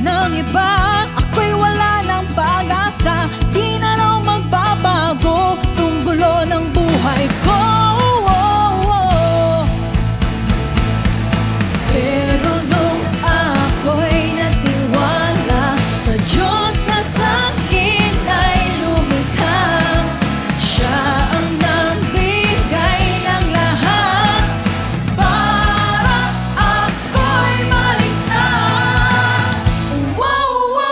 ng iba. Ako'y wala ng pag-asa, di na raw magbabago tong gulo ng buhay ko. Pero nung ako'y nagtiwala sa Diyos na sa'kin ay lumikha, Siya ang nagbigay ng lahat para ako'y maligtas. Wow, wow,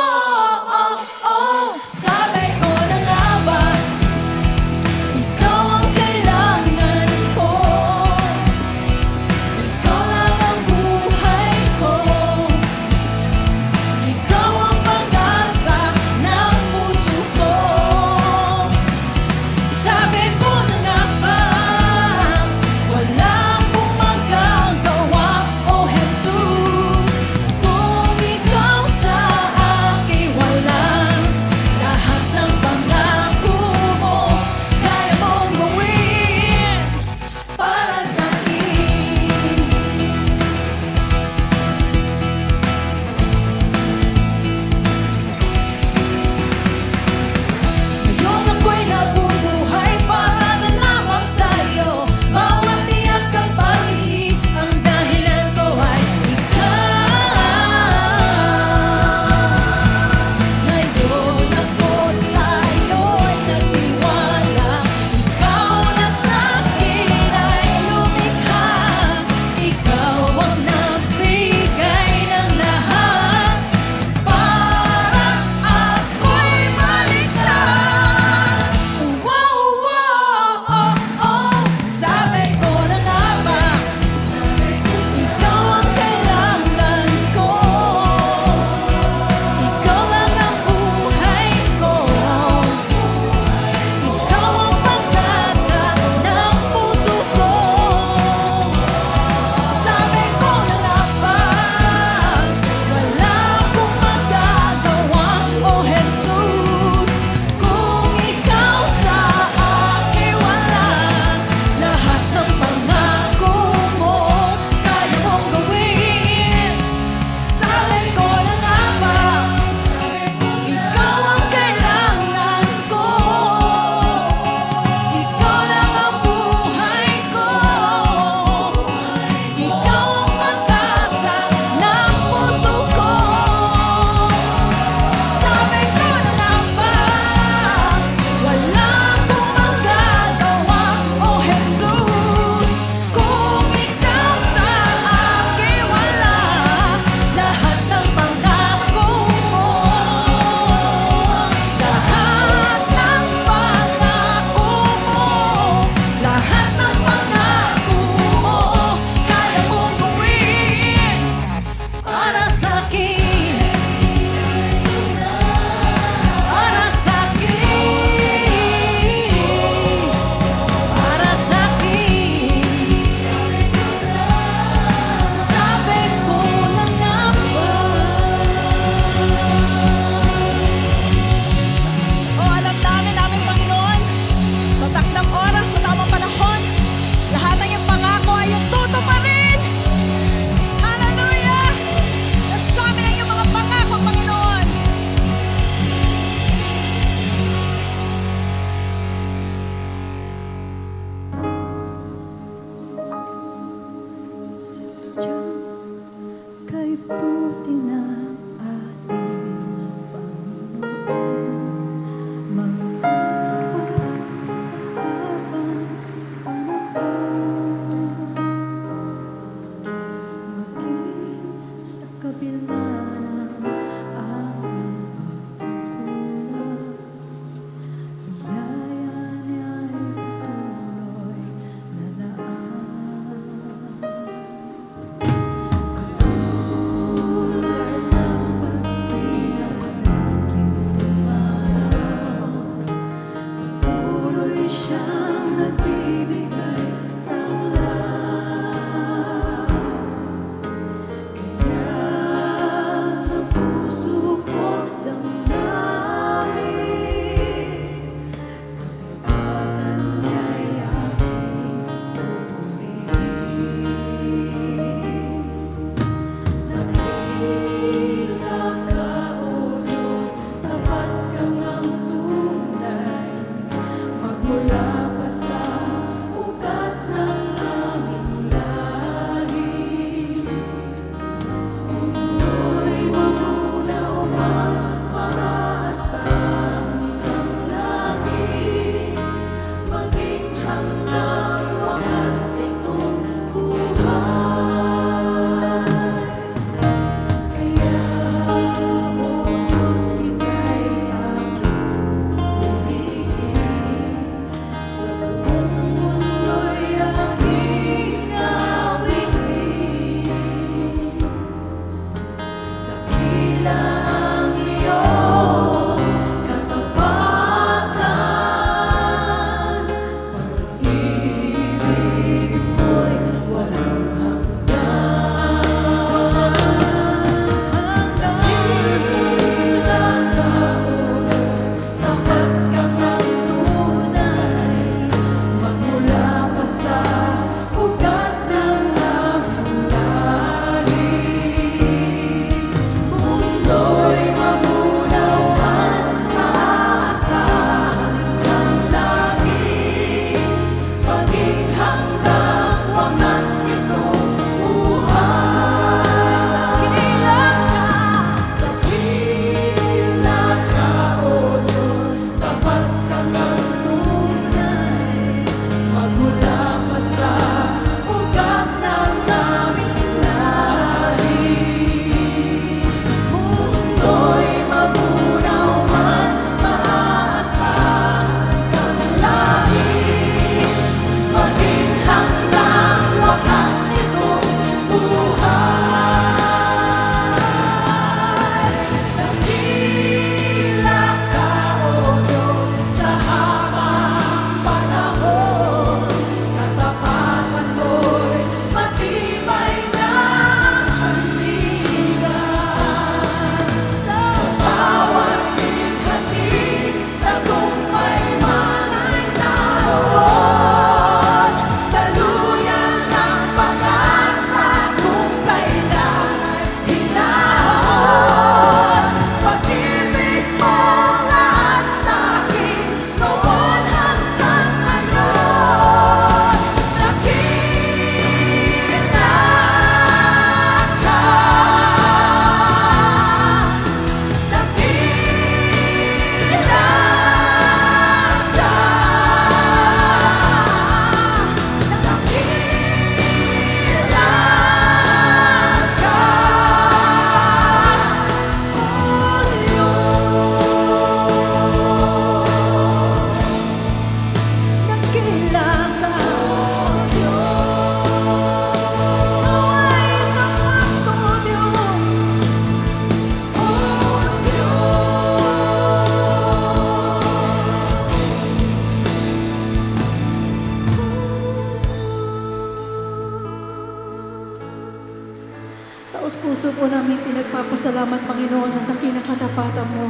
po namin pinagpapasalamat, Panginoon, na nakinakatapatan mo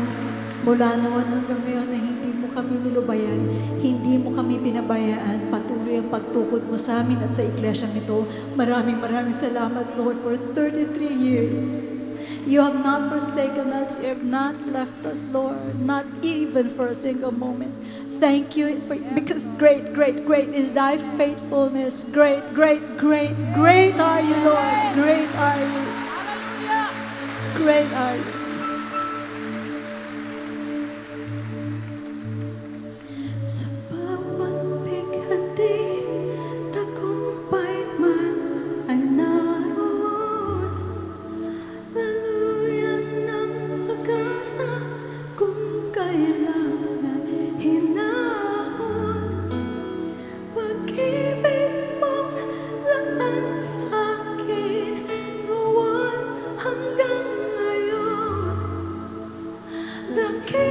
mula noon hanggang ngayon na hindi mo kami nilubayan, hindi mo kami pinabayaan. Patuloy ang pagtukod mo sa amin at sa iglesyang ito. Maraming salamat, Lord, for 33 years. You have not forsaken us. You have not left us, Lord, not even for a single moment. Thank you, because great is thy faithfulness. Great are you, Lord. Great are you. Great are you. Sa bawat bighati, tagumpay man ay naroon. Laluyan ng pag-asa kung kailangan hinahon. Pag-ibig mong laan sa akin noon hanggang ngayon. Dakila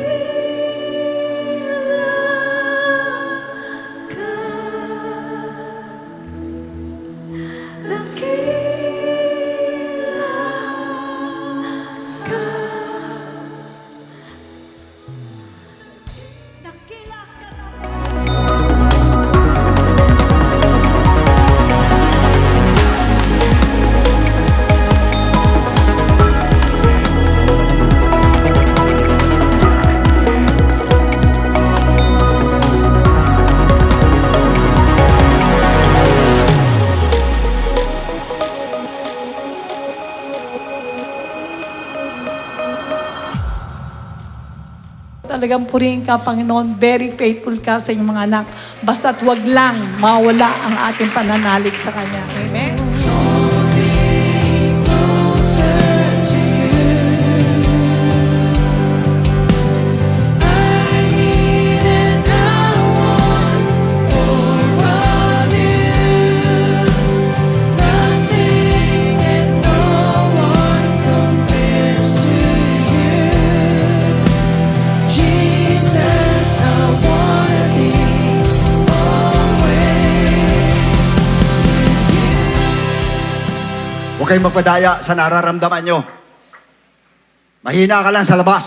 ka. Dakila ka. Dakila ka. Talagang purihin ka, Panginoon. Very faithful ka sa inyong mga anak. Basta't wag lang mawala ang ating pananalig sa Kanya. Amen? Huwag kayong magpadaya sa nararamdaman nyo. Mahina ka lang sa labas,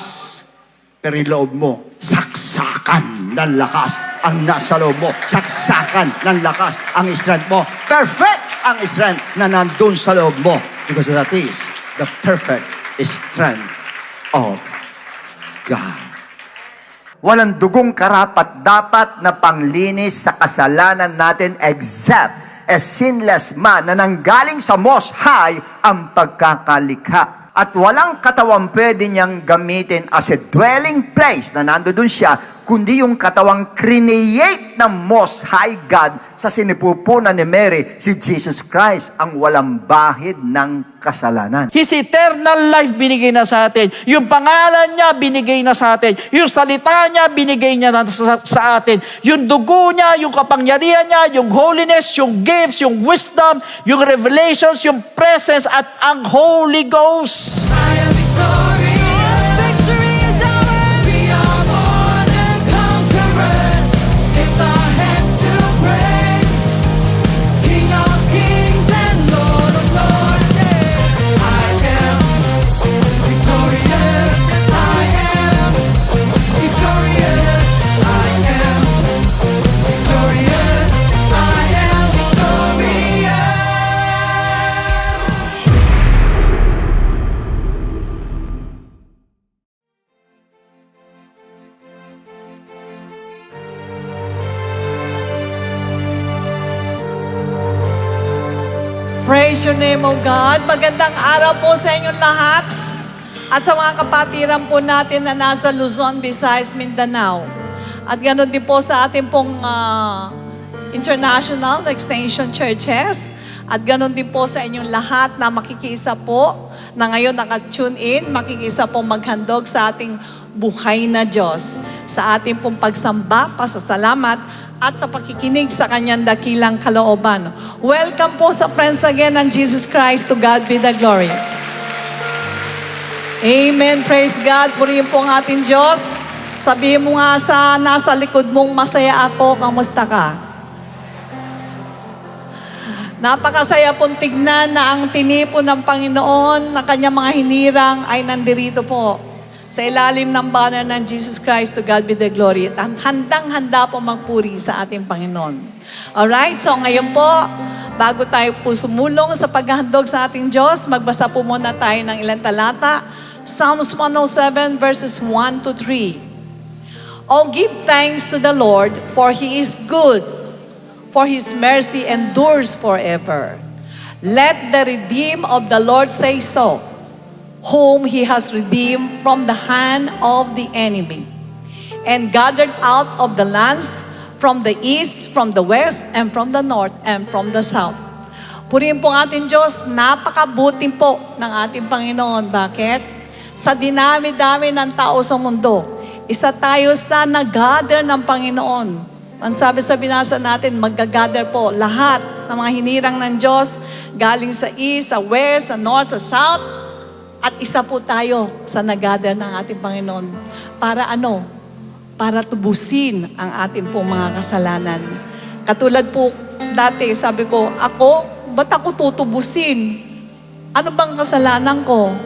pero yung loob mo, saksakan ng lakas ang nasa loob mo. Saksakan ng lakas ang strength mo. Perfect ang strength na nandun sa loob mo. Because that is the perfect strength of God. Walang dugong karapat dapat na panglinis sa kasalanan natin except a sinless man na nanggaling sa Most High ang pagkakalikha. At walang katawan pwede niyang gamitin as a dwelling place na nandoon siya, kundi yung katawang create ng Most High God sa sinipupunan ni Mary, si Jesus Christ, ang walang bahid ng kasalanan. His eternal life binigay na sa atin. Yung pangalan niya binigay na sa atin. Yung salita niya binigay niya na sa atin. Yung dugo niya, yung kapangyarihan niya, yung holiness, yung gifts, yung wisdom, yung revelations, yung presence at ang Holy Ghost. Victory is ours. We are more than conquerors. Lift our hands to praise. King of kings and Lord of lords. I am victorious. I am victorious. I am victorious. I am victorious. Praise your name, O God. Magandang araw po sa inyong lahat. At sa mga kapatiran po natin na nasa Luzon, Visayas, Mindanao. At ganoon din po sa ating pong international extension churches. At ganoon din po sa inyong lahat na makikisa po na ngayon naka-tune in, makikisa po maghandog sa ating buhay na Diyos. Sa ating pong pagsamba, pasasalamat, at sa pakikinig sa kanyang dakilang kalooban. Welcome po sa Friends Again ng Jesus Christ. To God be the glory. Amen. Praise God. Purihin po ang ating Diyos. Sabihin mo nga sa nasa likod mong, masaya ako. Kamusta ka? Napakasaya pong tignan na ang tinipon ng Panginoon na kanyang mga hinirang ay nandirito po sa ilalim ng banner ng Jesus Christ. To God be the glory. At handang-handa po magpuri sa ating Panginoon. Alright, so ngayon po, bago tayo po sumulong sa paghahandog sa ating Diyos, magbasa po muna tayo ng ilang talata. Psalms 107 verses 1 to 3. Oh, give thanks to the Lord, for He is good, for His mercy endures forever. Let the redeemed of the Lord say so, whom He has redeemed from the hand of the enemy, and gathered out of the lands from the east, from the west, and from the north, and from the south. Purihin po ang ating Diyos, napakabuti po ng ating Panginoon. Bakit? Sa dinami-dami ng tao sa mundo, isa tayo sa nag-gather ng Panginoon. Ang sabi sa binasa natin, mag-gather po lahat ng mga hinirang ng Diyos, galing sa east, sa west, sa north, sa south, at isa po tayo sa nag-gather ng ating Panginoon. Para ano? Para tubusin ang ating pong mga kasalanan. Katulad po, dati sabi ko, ba't ako tutubusin? Ano bang kasalanan ko?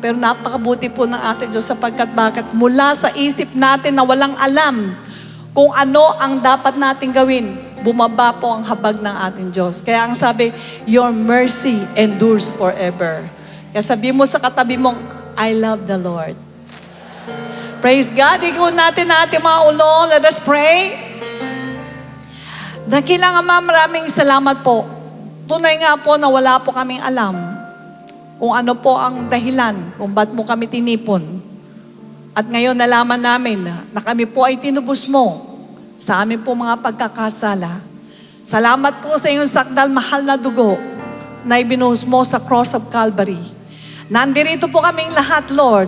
Pero napakabuti po ng ating Diyos sapagkat bakit mula sa isip natin na walang alam kung ano ang dapat natin gawin, bumaba po ang habag ng ating Diyos. Kaya ang sabi, your mercy endures forever. Kaya sabi mo sa katabi mong, I love the Lord. Praise God. Ikaw natin na ating mga ulo. Let us pray. Dakilang Ama, maraming salamat po. Tunay nga po na wala po kaming alam kung ano po ang dahilan kung ba't mo kami tinipon. At ngayon nalaman namin na kami po ay tinubos mo sa amin po mga pagkakasala. Salamat po sa iyong sakdal mahal na dugo na ibinuhos mo sa cross of Calvary. Nandirito po kaming lahat, Lord,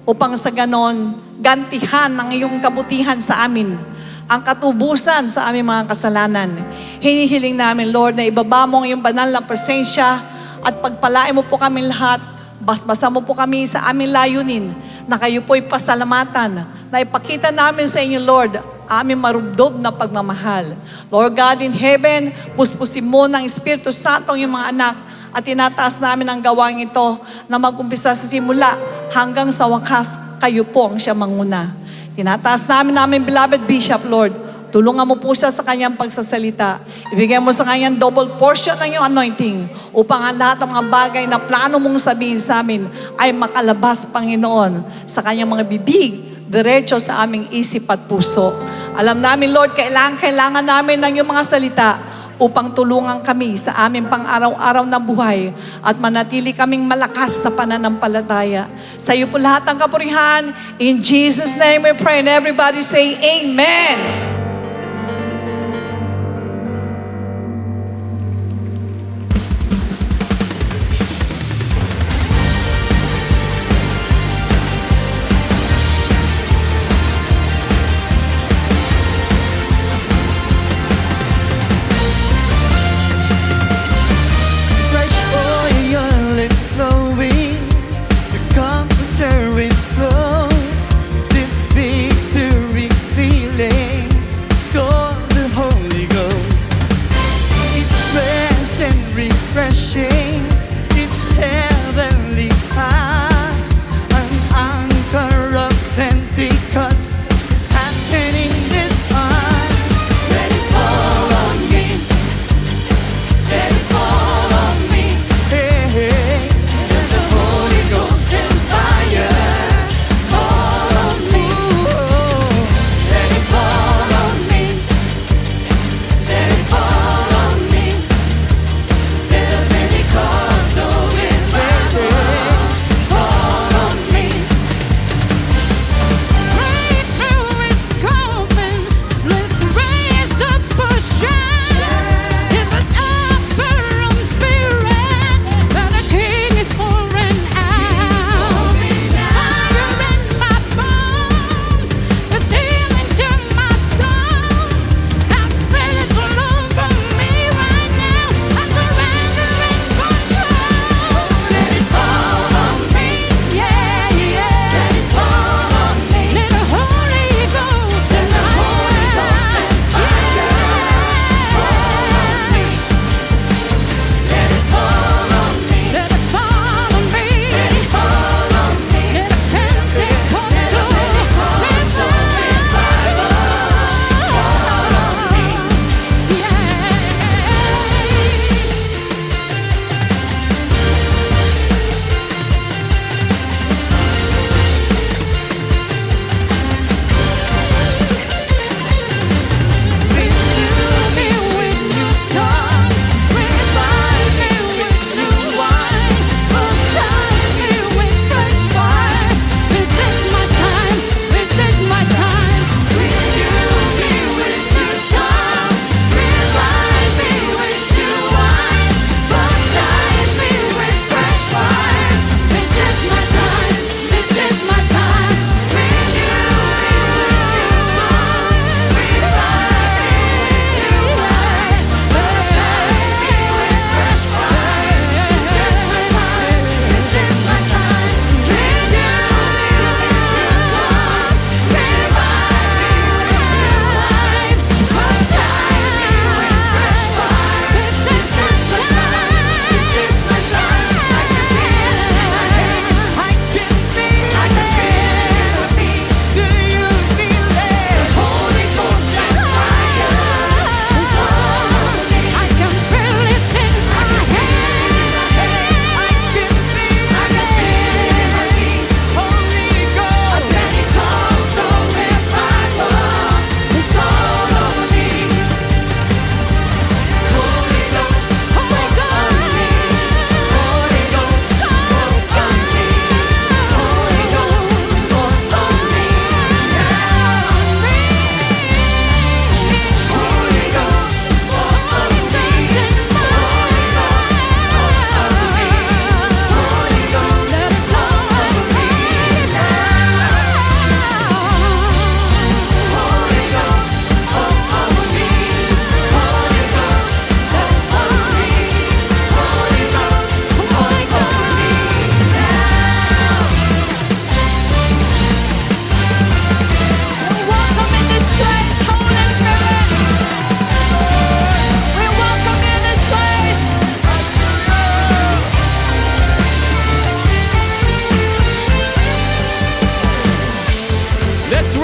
upang sa ganon gantihan ng iyong kabutihan sa amin, ang katubusan sa aming mga kasalanan. Hinihiling namin, Lord, na ibaba mo ang iyong banal na presensya at pagpalain mo po kami lahat, basbasa mo po kami sa aming layunin, na kayo po'y pasalamatan, na ipakita namin sa inyo, Lord, aming marubdob na pagmamahal. Lord God in heaven, puspusin mo ng Espiritu Santo ang iyong mga anak, at tinataas namin ang gawain ito na mag-umpisa sa simula hanggang sa wakas, kayo po ang siya manguna. Tinataas namin beloved Bishop, Lord, tulungan mo po siya sa kanyang pagsasalita. Ibigay mo sa kanyang double portion ng iyong anointing upang ang lahat ng mga bagay na plano mong sabihin sa amin ay makalabas, Panginoon, sa kanyang mga bibig, diretso sa aming isip at puso. Alam namin, Lord, kailangan namin ng iyong mga salita upang tulungan kami sa aming pang-araw-araw na buhay at manatili kaming malakas sa pananampalataya. Sa iyo po lahat ng kapurihan. In Jesus' name we pray and everybody say Amen. Fresh oil is flowing, the comforter is close. This victory feeling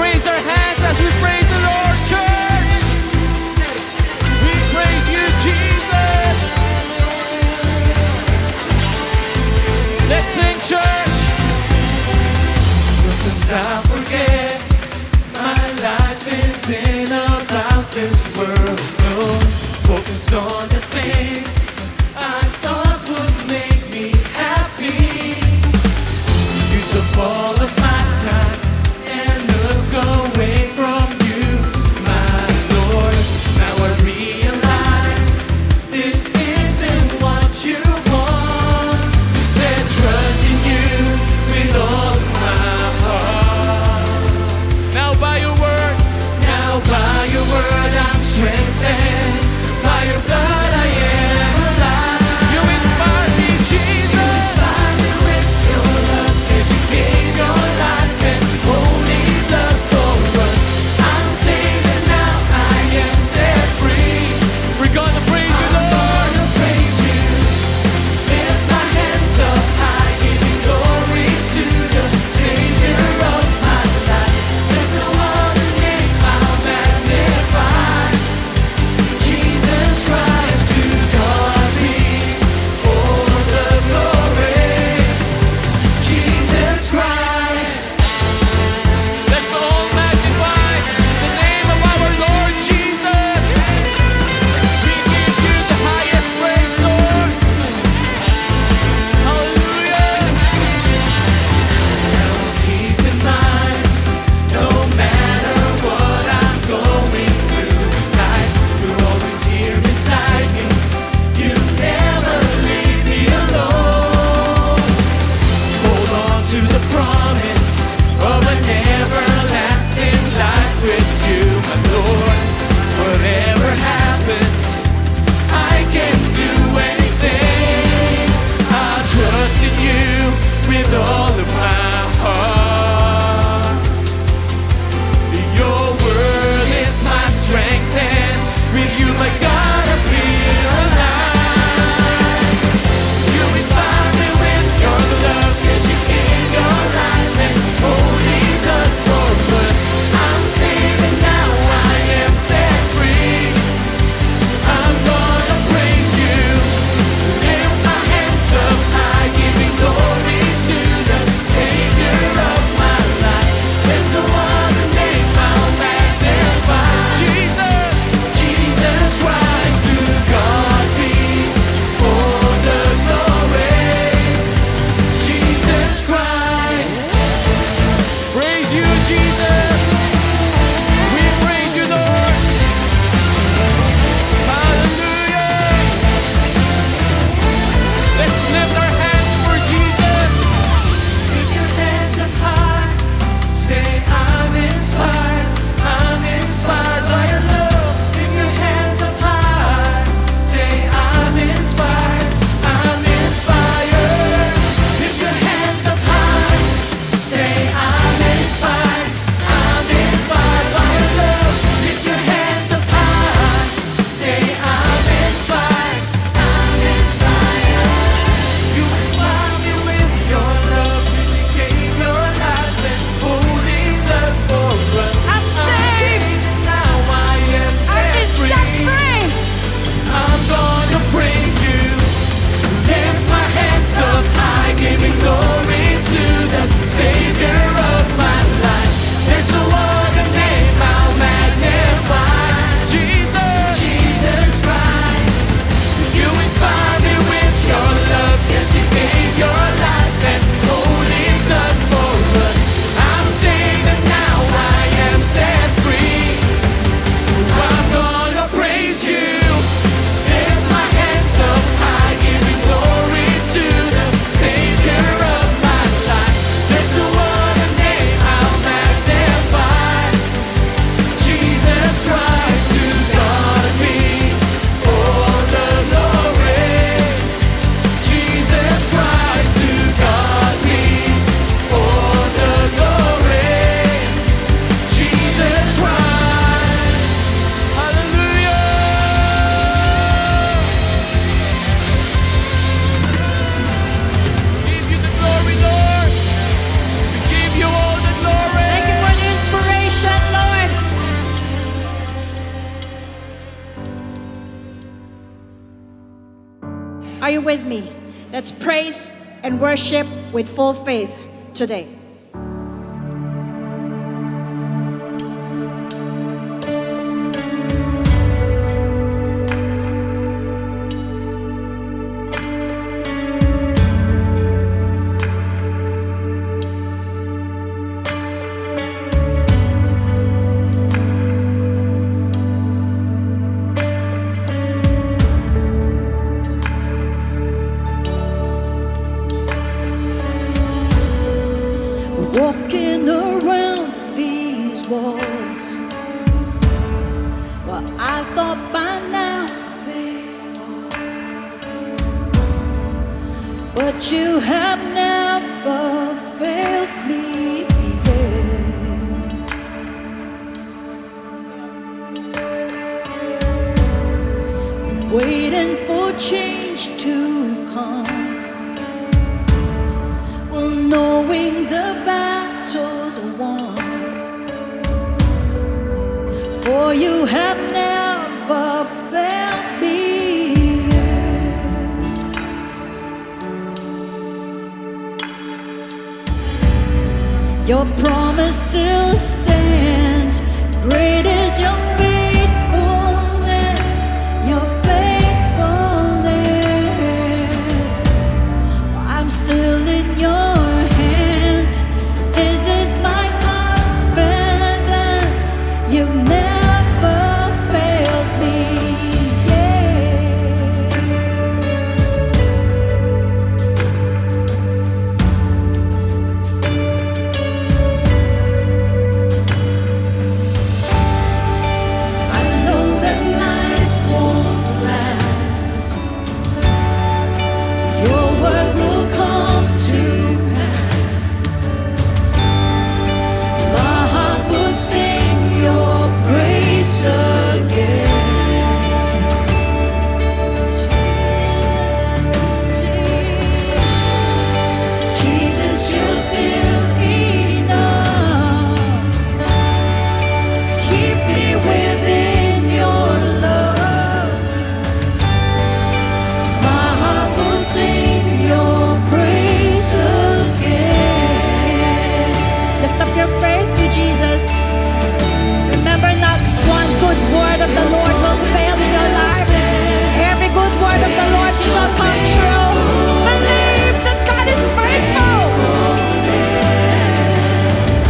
raise our hands as we praise the Lord, church. We praise you, Jesus. Let's sing, church. Sometimes I forget my life isn't about this world. No, focus on the things I thought would make me happy. Used up all of my time and look away from you, my Lord. Now I realize this isn't what you want. You said trust in you with all of my heart. Now by your word I'm strengthened. By your blood I am alive. You inspire me, Jesus. You inspire me with your love as you gave your life and holy love for us. I'm saved and now I am set free. We're gonna praise you, Lord. I'm gonna praise you. Lift my hands up high, giving glory to the Savior of my life. There's no other name I'll magnify. Jesus Christ, to God be all the glory. Jesus Christ. Let's all magnify the name of our Lord Jesus. We give you the highest praise, Lord. Hallelujah. Now keep in mind, no matter what I'm going through life, you're always here beside me. You never leave me alone. Hold on to the promise of an everlasting life with you, my Lord. Whatever happens, I can do anything. I'll trust in you with all of my heart. Your word is my strength, and with you, my God, I feel alive. You inspire me with your love, 'cause you gave your life and holy blood for us. I'm saved and now I am set free. I'm gonna praise you. Lift my hands up high, giving glory to the Savior of my life. There's no other name I'll magnify. Jesus Christ, to God be all the glory. Jesus Christ. Praise you, Jesus. We praise you, Lord. Hallelujah. Let's lift our hands for Jesus. Lift your hands up high. Say, I'm inspired. I'm inspired by your love. Lift your hands up high. Say, I'm inspired. I'm inspired. Lift your hands up high. Say, I'm inspired. I'm Are you with me? Let's praise and worship with full faith today. Walking around these walls, well, I thought by now they'd fall, but you have never failed me yet. Waiting for change to come, well, knowing the battles are won, for you have never failed me yet. Your promise still stands. Great is your faithfulness, your faithfulness. I'm still in your hands. This is my confidence. You've never failed me yet. I know that night won't last. Your word will come to pass. My heart will sing your praise again. Jesus, you're still enough. Keep me within your love. My heart will sing your praise again. Lift up your faith to Jesus. Remember, not one good word of the Lord will fail in your life. Every good word of the Lord shall come true. Believe that God is faithful.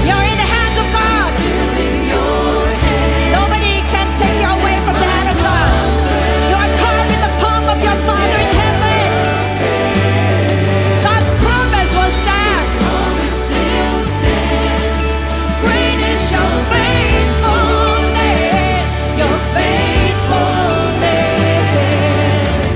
You're in the hands of God. Nobody can take you away from the hand of God. You are carved in the palm of your Father in heaven. God's promise will stand. Great is your faithfulness, your faithfulness.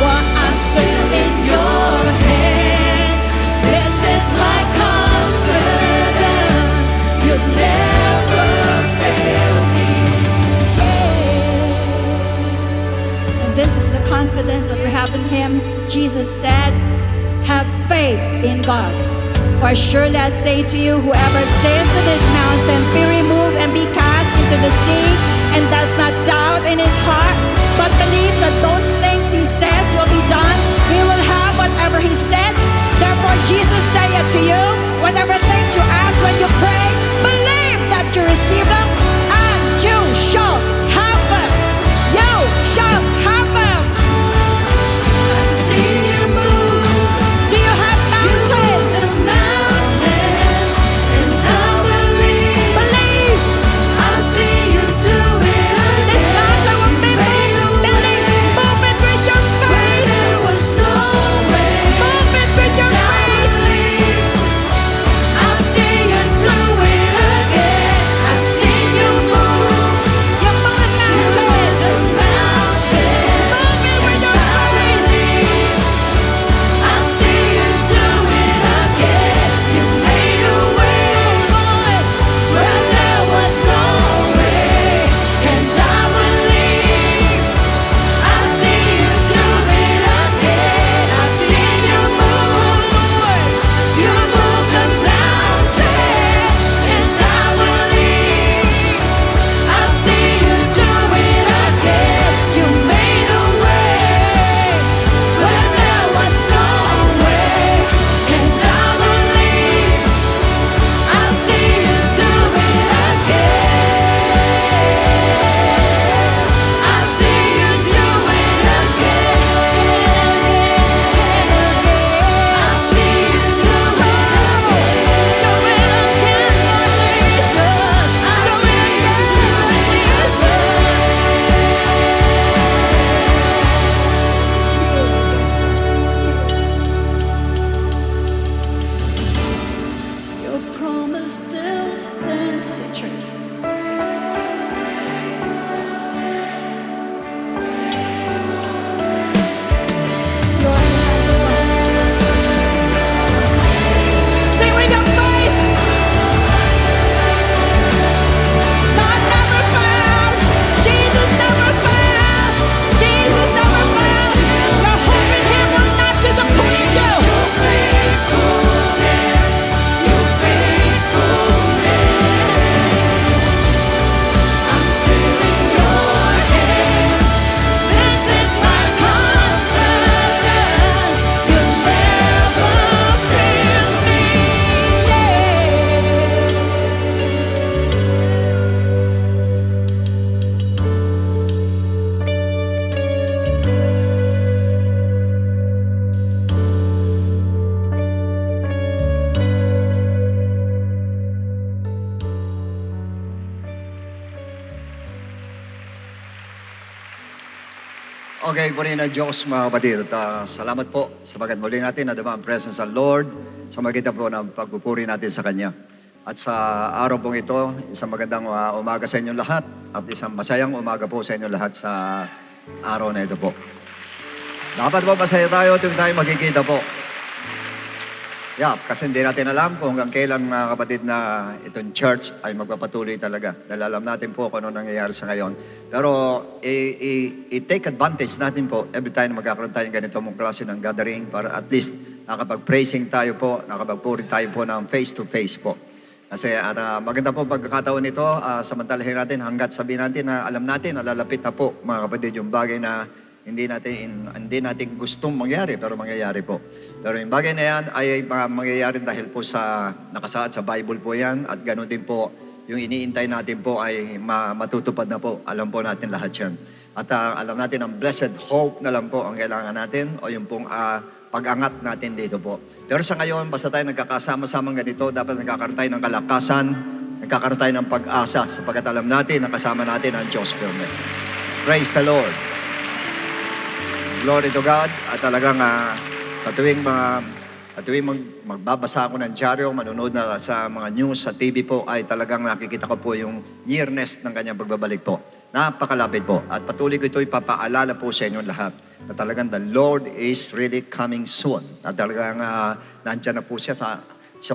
Well, I'm still in your hands. This is my confidence. You'll never fail me. And this is the confidence that we have in Him. Jesus said, have faith in God. For surely I say to you, whoever says to this mountain, be removed and be cast into the sea, and does not doubt in his heart, but believes that those things he says will be done, he will have whatever he says. Therefore Jesus saith to you, whatever things you ask when you pray, believe that you receive them, and you shall have them. You shall have them. I've seen you move. Do you have mountains? The mountains, and I believe. Believe. I'll see you do it This again. mountain will be Made a moved. Believe. way Move it with your where faith. there was no way. Move it with your I faith. believe. Okay, purihin ng Diyos mga kapatid. At salamat po sabagat muli natin na ang presence ng Lord sa magitan po ng pagpupuri natin sa Kanya. At sa araw pong ito, isang magandang umaga sa inyong lahat at isang masayang umaga po sa inyong lahat sa araw na ito po. Dapat po masaya tayo tuwing tayo magkikita po. Kasi hindi natin alam kung hanggang kailan mga kapatid na itong church ay magpapatuloy talaga. Dahil alam natin po kung ano nangyayari sa ngayon. Pero i-take advantage natin po every time na magkakaroon tayo ng ganito mong klase ng gathering para at least nakapag-praising tayo po, nakapag-puri tayo po ng face-to-face po. Kasi maganda po pagkakataon nito, samantalahin natin hanggat sabihin natin na alam natin, nalalapit na po mga kapatid yung bagay na hindi natin gustong mangyari, pero mangyayari po. Pero yung bagay na yan ay mangyayari dahil po sa nakasaad sa Bible po yan at ganoon din po yung iniintay natin po ay matutupad na po. Alam po natin lahat yan. At alam natin ang blessed hope na lang po ang kailangan natin o yung pong pag-angat natin dito po. Pero sa ngayon, basta tayo nagkakasama-samang ganito, dapat nagkakaroon tayo ng kalakasan, nagkakaroon tayo ng pag-asa sapagkat alam natin na kasama natin ang Diyos po. Praise the Lord. Glory to God. At talagang sa tuwing magbabasa ako ng dyaryo, manonood na sa mga news, sa TV po, ay talagang nakikita ko po yung nearness ng kanyang pagbabalik po. Napakalapit po. At patuloy ko ito ipapaalala po sa inyo lahat na talagang the Lord is really coming soon. At talagang nandyan na po siya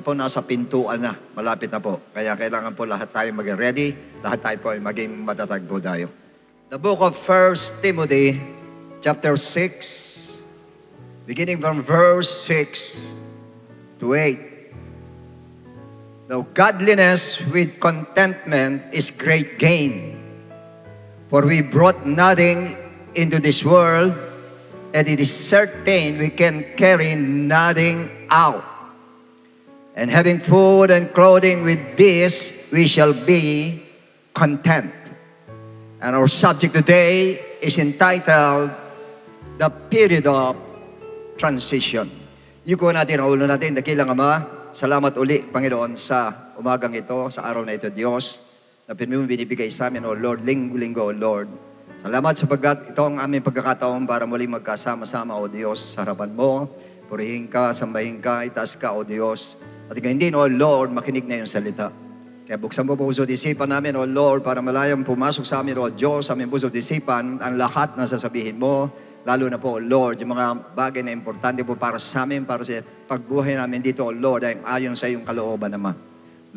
po nasa pintuan na, malapit na po. Kaya kailangan po lahat tayo maging ready, lahat tayo po ay maging matatag po tayo. The book of 1 Timothy, chapter 6, beginning from verse 6 to 8. Now, godliness with contentment is great gain. For we brought nothing into this world, and it is certain we can carry nothing out. And having food and clothing with this, we shall be content. And our subject today is entitled, the period of transition. Yuko natin ang ulo natin, dakilang Ama, salamat uli, Panginoon, sa umagang ito, sa araw na ito, Diyos, na pinili mo binibigay sa amin, O Lord, linggo-linggo, O Lord. Salamat sapagkat ito ang aming pagkakataon para muling magkasama-sama, O Diyos, sa harapan mo. Purihin ka, sambahin ka, itaas ka, O Diyos. At hindi, O Lord, makinig na yung salita. Kaya buksan mo po puso at isipan namin, O Lord, para malayang pumasok sa amin, O Diyos, sa aming puso at isipan, ang lahat na sasabihin mo. Lalo na po, Lord, yung mga bagay na importante po para sa amin, para sa pagbuhay namin dito, Lord, ay ayon sa iyong kalooban naman.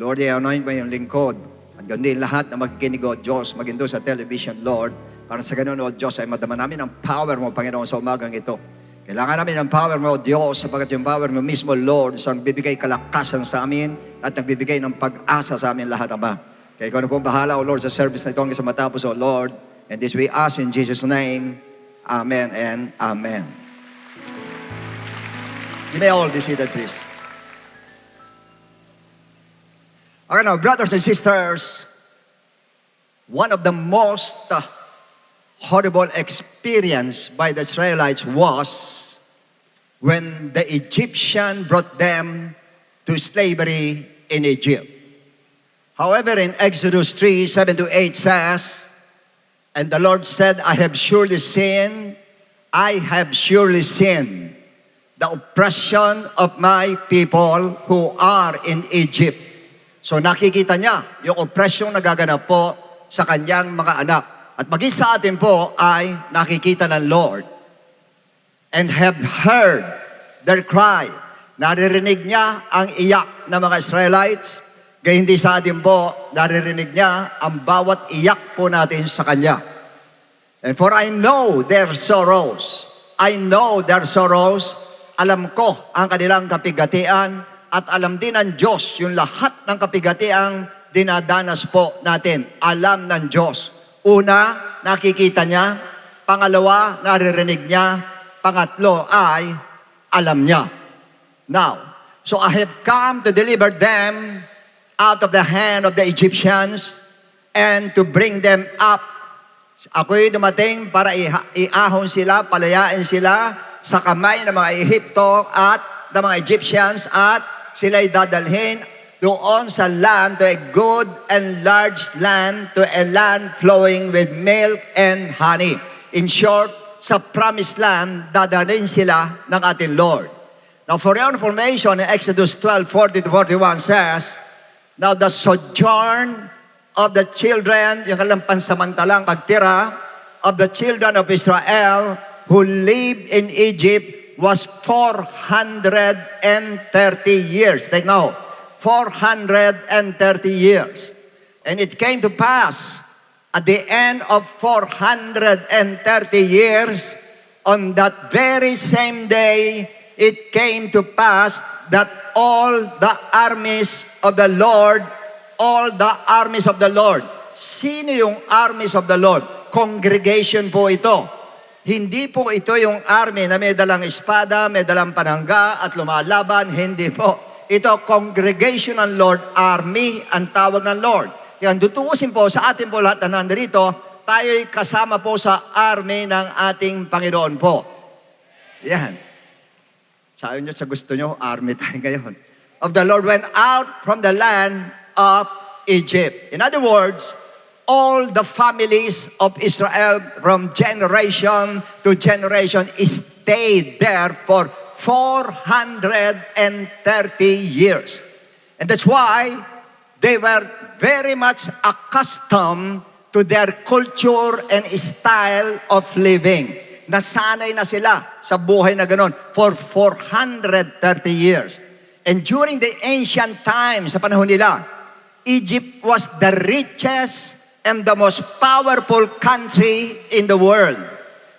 Lord, i-anoint mo yung lingkod. At gandin lahat na magkikinig, O Diyos, maging doon sa television, Lord, para sa ganun, O Diyos, ay madama namin ang power mo, Panginoon, sa umagang ito. Kailangan namin ang power mo, O Diyos, sapagat yung power mo mismo, Lord, sa nagbibigay kalakasan sa amin at nagbibigay ng pag-asa sa amin lahat, Ama. Kaya ikaw na pong bahala, O Lord, sa service na ito hanggang sa matapos, O Lord. And this we ask in Jesus' name. Amen and amen. You may all be seated, please. Okay, now, brothers and sisters, one of the most horrible experience by the Israelites was when the Egyptian brought them to slavery in Egypt. However, in Exodus 3:7-8 says, and the Lord said, I have surely sinned the oppression of my people who are in Egypt. So nakikita niya yung oppression na gaganap po sa kanyang mga anak. At maging sa atin po ay nakikita ng Lord and have heard their cry. Naririnig niya ang iyak ng mga Israelites. Kaya hindi sa atin po, naririnig niya ang bawat iyak po natin sa Kanya. And for I know their sorrows. I know their sorrows. Alam ko ang kanilang kapigatian at alam din ng Diyos yung lahat ng kapigatiang dinadanas po natin. Alam ng Diyos. Una, nakikita niya. Pangalawa, naririnig niya. Pangatlo ay alam niya. Now, so I have come to deliver them out of the hand of the Egyptians and to bring them up. Ako'y dumating para iahon sila, palayain sila sa kamay ng mga Ehipto at ng mga Egyptians at sila'y dadalhin doon sa land, to a good and large land, to a land flowing with milk and honey. In short, sa promised land, dadalhin sila ng ating Lord. Now, for your information, in Exodus 12:40-41 says, now the sojourn of the children, yung kanilang pansamantalang pagtira, of the children of Israel who lived in Egypt was 430 years. Take note, 430 years. And it came to pass at the end of 430 years, on that very same day, it came to pass that all the armies of the Lord, sino yung armies of the Lord? Congregation po ito. Hindi po ito yung army na may dalang espada, may dalang panangga at lumalaban. Hindi po. Ito, congregation ng Lord, army ang tawag ng Lord. Yan, tutuusin po sa atin po lahat na nandito, tayo'y kasama po sa army ng ating Panginoon po. Yan. Sabi nyo, sa gusto nyo, army tayo ngayon. Of the Lord went out from the land of Egypt. In other words, all the families of Israel from generation to generation stayed there for 430 years. And that's why they were very much accustomed to their culture and style of living. Nasanay na sila sa buhay na ganon for 430 years. And during the ancient times, sa panahon nila, Egypt was the richest and the most powerful country in the world.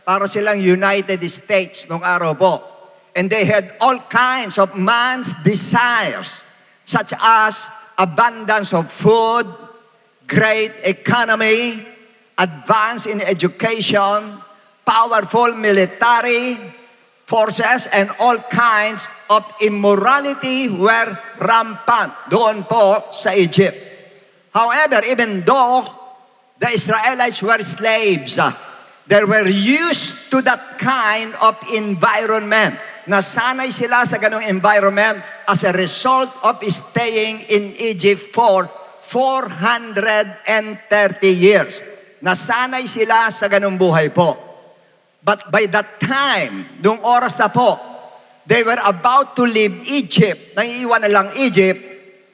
Para silang United States nung araw po. And they had all kinds of man's desires, such as abundance of food, great economy, advance in education, powerful military forces, and all kinds of immorality were rampant doon po sa Egypt. However, even though the Israelites were slaves, they were used to that kind of environment. Nasanay sila sa ganong environment as a result of staying in Egypt for 430 years. Nasanay sila sa ganong buhay po. But by that time, nung oras na po, they were about to leave Egypt. Nangiiwan na lang Egypt.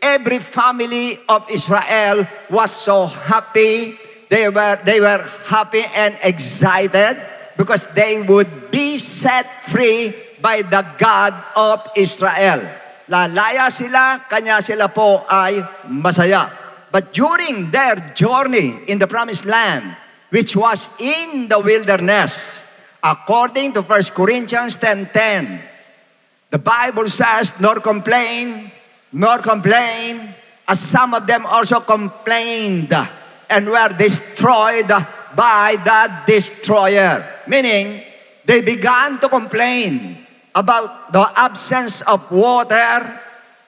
Every family of Israel was so happy. They were happy and excited because they would be set free by the God of Israel. Lalaya sila, kanya sila po ay masaya. But during their journey in the promised land, which was in the wilderness, according to 1 Corinthians 10:10, the Bible says, nor complain, as some of them also complained and were destroyed by the destroyer. Meaning, they began to complain about the absence of water,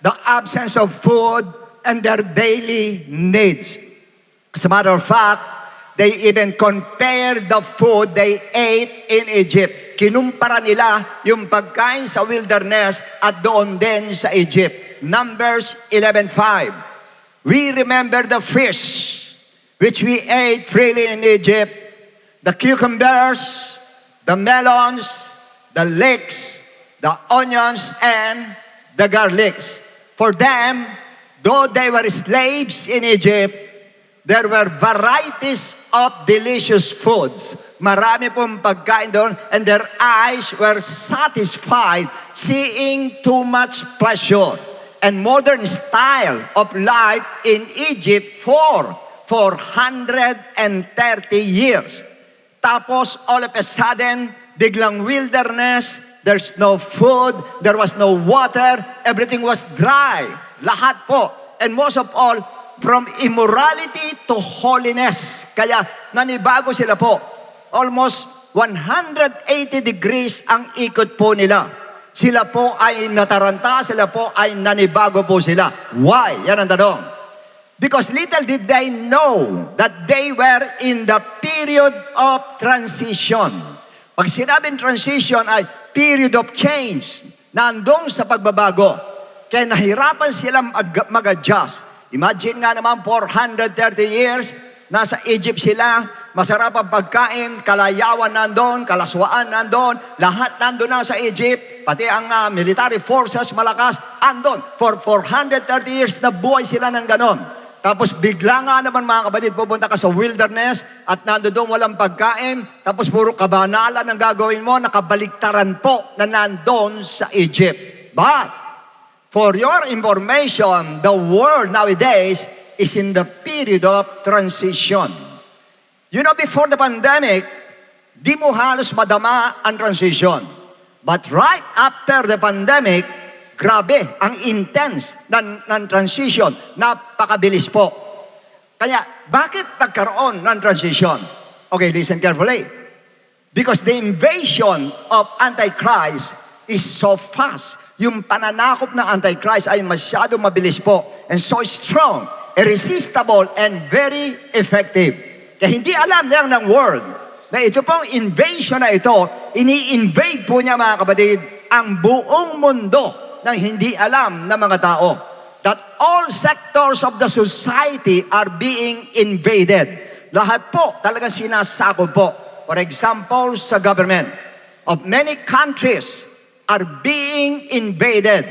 the absence of food, and their daily needs. As a matter of fact, they even compared the food they ate in Egypt. Kinumpara nila yung pagkain sa wilderness at doon din sa Egypt. Numbers 11:5. We remember the fish which we ate freely in Egypt, the cucumbers, the melons, the leeks, the onions, and the garlics. For them, though they were slaves in Egypt, there were varieties of delicious foods. Marami pong pagkain doon, and their eyes were satisfied seeing too much pleasure and modern style of life in Egypt for 430 years. Tapos, all of a sudden, biglang wilderness, there's no food, there was no water, everything was dry. Lahat po. And most of all, from immorality to holiness. Kaya nanibago sila po. Almost 180 degrees ang ikot po nila. Sila po ay nataranta, sila po ay nanibago po sila. Why? Yan ang tanong. Because little did they know that they were in the period of transition. Pag sinabing transition ay period of change. Nandong sa pagbabago. Kaya nahirapan silang mag-adjust. Imagine nga naman 430 years, nasa Egypt sila, masarap ang pagkain, kalayawan nandun, kalaswaan nandun, lahat nandun na sa Egypt, pati ang military forces malakas, andun. For 430 years na buhay sila ng ganon. Tapos bigla nga naman mga kapatid, pupunta ka sa wilderness at nandoon walang pagkain, tapos puro kabanalan ang gagawin mo, nakabaliktaran po na nandun sa Egypt. But, for your information, the world nowadays is in the period of transition. You know, before the pandemic, di mo halos madama ang transition. But right after the pandemic, grabe, ang intense ng transition. Napakabilis po. Kaya, bakit nagkaroon ng transition? Okay, listen carefully. Because the invasion of Antichrist is so fast. Yung pananakop ng Antichrist ay masyado mabilis po and so strong, irresistible, and very effective. Kaya hindi alam niya ng world na ito pong invasion na ito, ini-invade po niya mga kapatid ang buong mundo ng hindi alam ng mga tao. That all sectors of the society are being invaded. Lahat po talagang sinasakop po. For example, sa government of many countries are being invaded.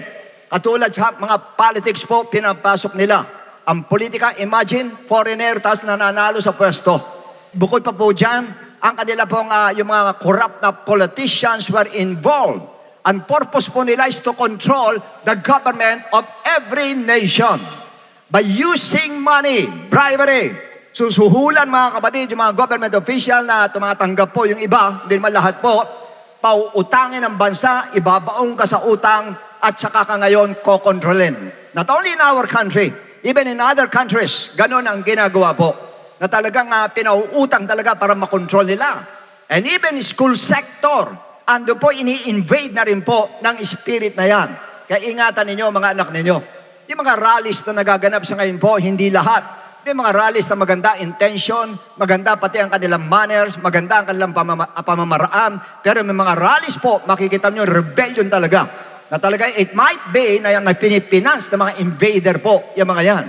Katulad sa mga politics po, pinapasok nila. Ang politika, imagine, foreigner, tas nananalo sa pwesto. Bukod pa po dyan, ang kanila pong yung mga corrupt na politicians were involved. Ang purpose po nila is to control the government of every nation. By using money, bribery, susuhulan mga kapatid, yung mga government official na tumatanggap po yung iba, hindi naman lahat po, pauutangin ng bansa, ibabaong ka sa utang, at saka ka ngayon kokontrolin. Not only in our country, even in other countries, ganun ang ginagawa po. Na talagang pinauutang talaga para makontrol nila. And even school sector, ando po ini-invade na rin po ng spirit na yan. Kaya ingatan ninyo mga anak ninyo. Yung mga rallies na nagaganap sa ngayon po, hindi lahat. May mga rallies na maganda intention, maganda pati ang kanilang manners, maganda ang kanilang pamamaraan. Pero may mga rallies po, makikita nyo, rebellion talaga. Na talaga, it might be na yung pinipinance ng mga invader po, yung mga yan.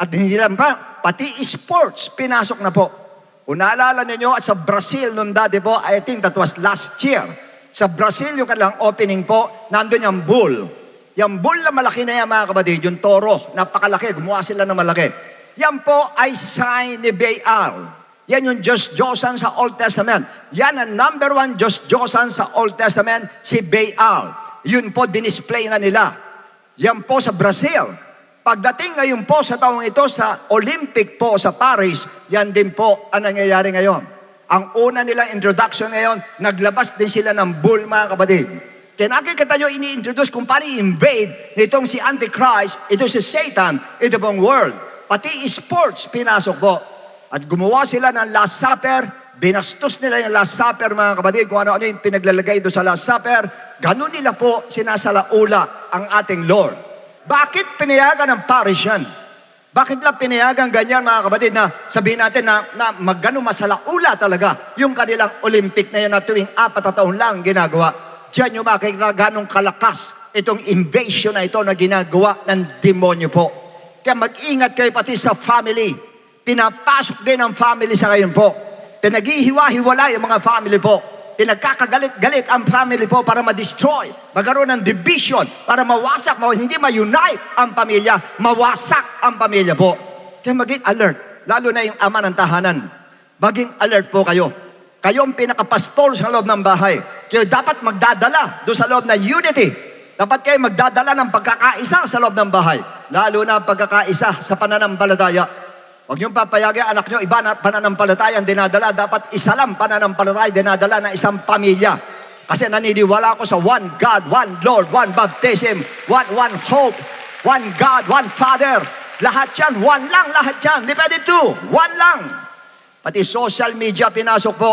At hindi lang pa, pati sports, pinasok na po. Kung naalala ninyo, at sa Brazil nung dati po, I think that was last year. Sa Brazil, yung kanilang opening po, nandun yung bull. Yung bull na malaki na yan, mga kapatid, yung toro, napakalaki, gumawa sila ng malaki. Yan po ay sign ni Baal. Yan yung Diyos-Diyosan sa Old Testament. Yan ang number one Diyos-Diyosan sa Old Testament, si Baal. Yun po, dinisplay na nila. Yan po sa Brazil. Pagdating ngayon po sa taong ito sa Olympic po sa Paris, yan din po ang nangyayari ngayon. Ang una nilang introduction ngayon, naglabas din sila ng bull, mga kapatid. Kaya nakikita nyo, ini-introduce kung paano i-invade nitong si Antichrist, ito si Satan, ito pong world. Pati sports, pinasok po. At gumawa sila ng Last Supper, binastos nila yung Last Supper, mga kapatid, kung ano-ano yung pinaglalagay doon sa Last Supper, ganun nila po sinasalaula ang ating Lord. Bakit pinayagan ng Paris yan? Bakit lang pinayagan ganyan, mga kapatid, na sabihin natin na magano masalaula talaga yung kanilang Olympic na yan na tuwing 4 na taon lang ginagawa? Diyan yung makikita ganong kalakas itong invasion na ito na ginagawa ng demonyo po. Kaya mag-ingat kayo pati sa family. Pinapasok din ang family sa ngayon po. Pinaghihiwa-hiwalay ang mga family po. Pinagkakagalit-galit ang family po para ma-destroy. Magkaroon ng division para mawasak, hindi ma-unite ang pamilya. Mawasak ang pamilya po. Kaya maging alert. Lalo na yung ama ng tahanan. Maging alert po kayo. Kayo ang pinakapastol sa loob ng bahay. Kayo dapat magdadala doon sa loob ng unity. Dapat kayo magdadala ng pagkakaisa sa loob ng bahay. Lalo na pagkakaisa sa pananampalataya. Huwag niyong papayagan anak niyo, iba na pananampalataya ang dinadala. Dapat isa lang pananampalataya dinadala na isang pamilya. Kasi naniniwala ako sa one God, one Lord, one baptism, one hope, one God, one Father. Lahat yan, one lang lahat yan. Di pwede two, one lang. Pati social media pinasok po.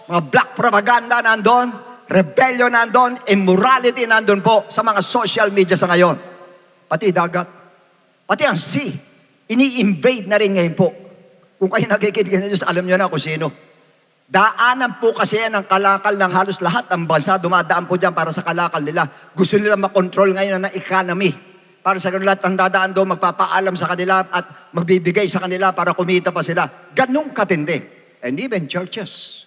Mga black propaganda nandun, rebellion nandun, immorality nandun po sa mga social media sa ngayon. Pati dagat, pati ang sea, ini-invade na rin ngayon po. Kung kayo nakikinig na Diyos, alam nyo na kung sino. Daanan po kasi yan ang kalakal ng halos lahat ng bansa. Dumadaan po dyan para sa kalakal nila. Gusto nila makontrol ngayon ng economy. Para sa kanila, ang dadaan doon, magpapaalam sa kanila at magbibigay sa kanila para kumita pa sila. Ganun katindi. and even churches.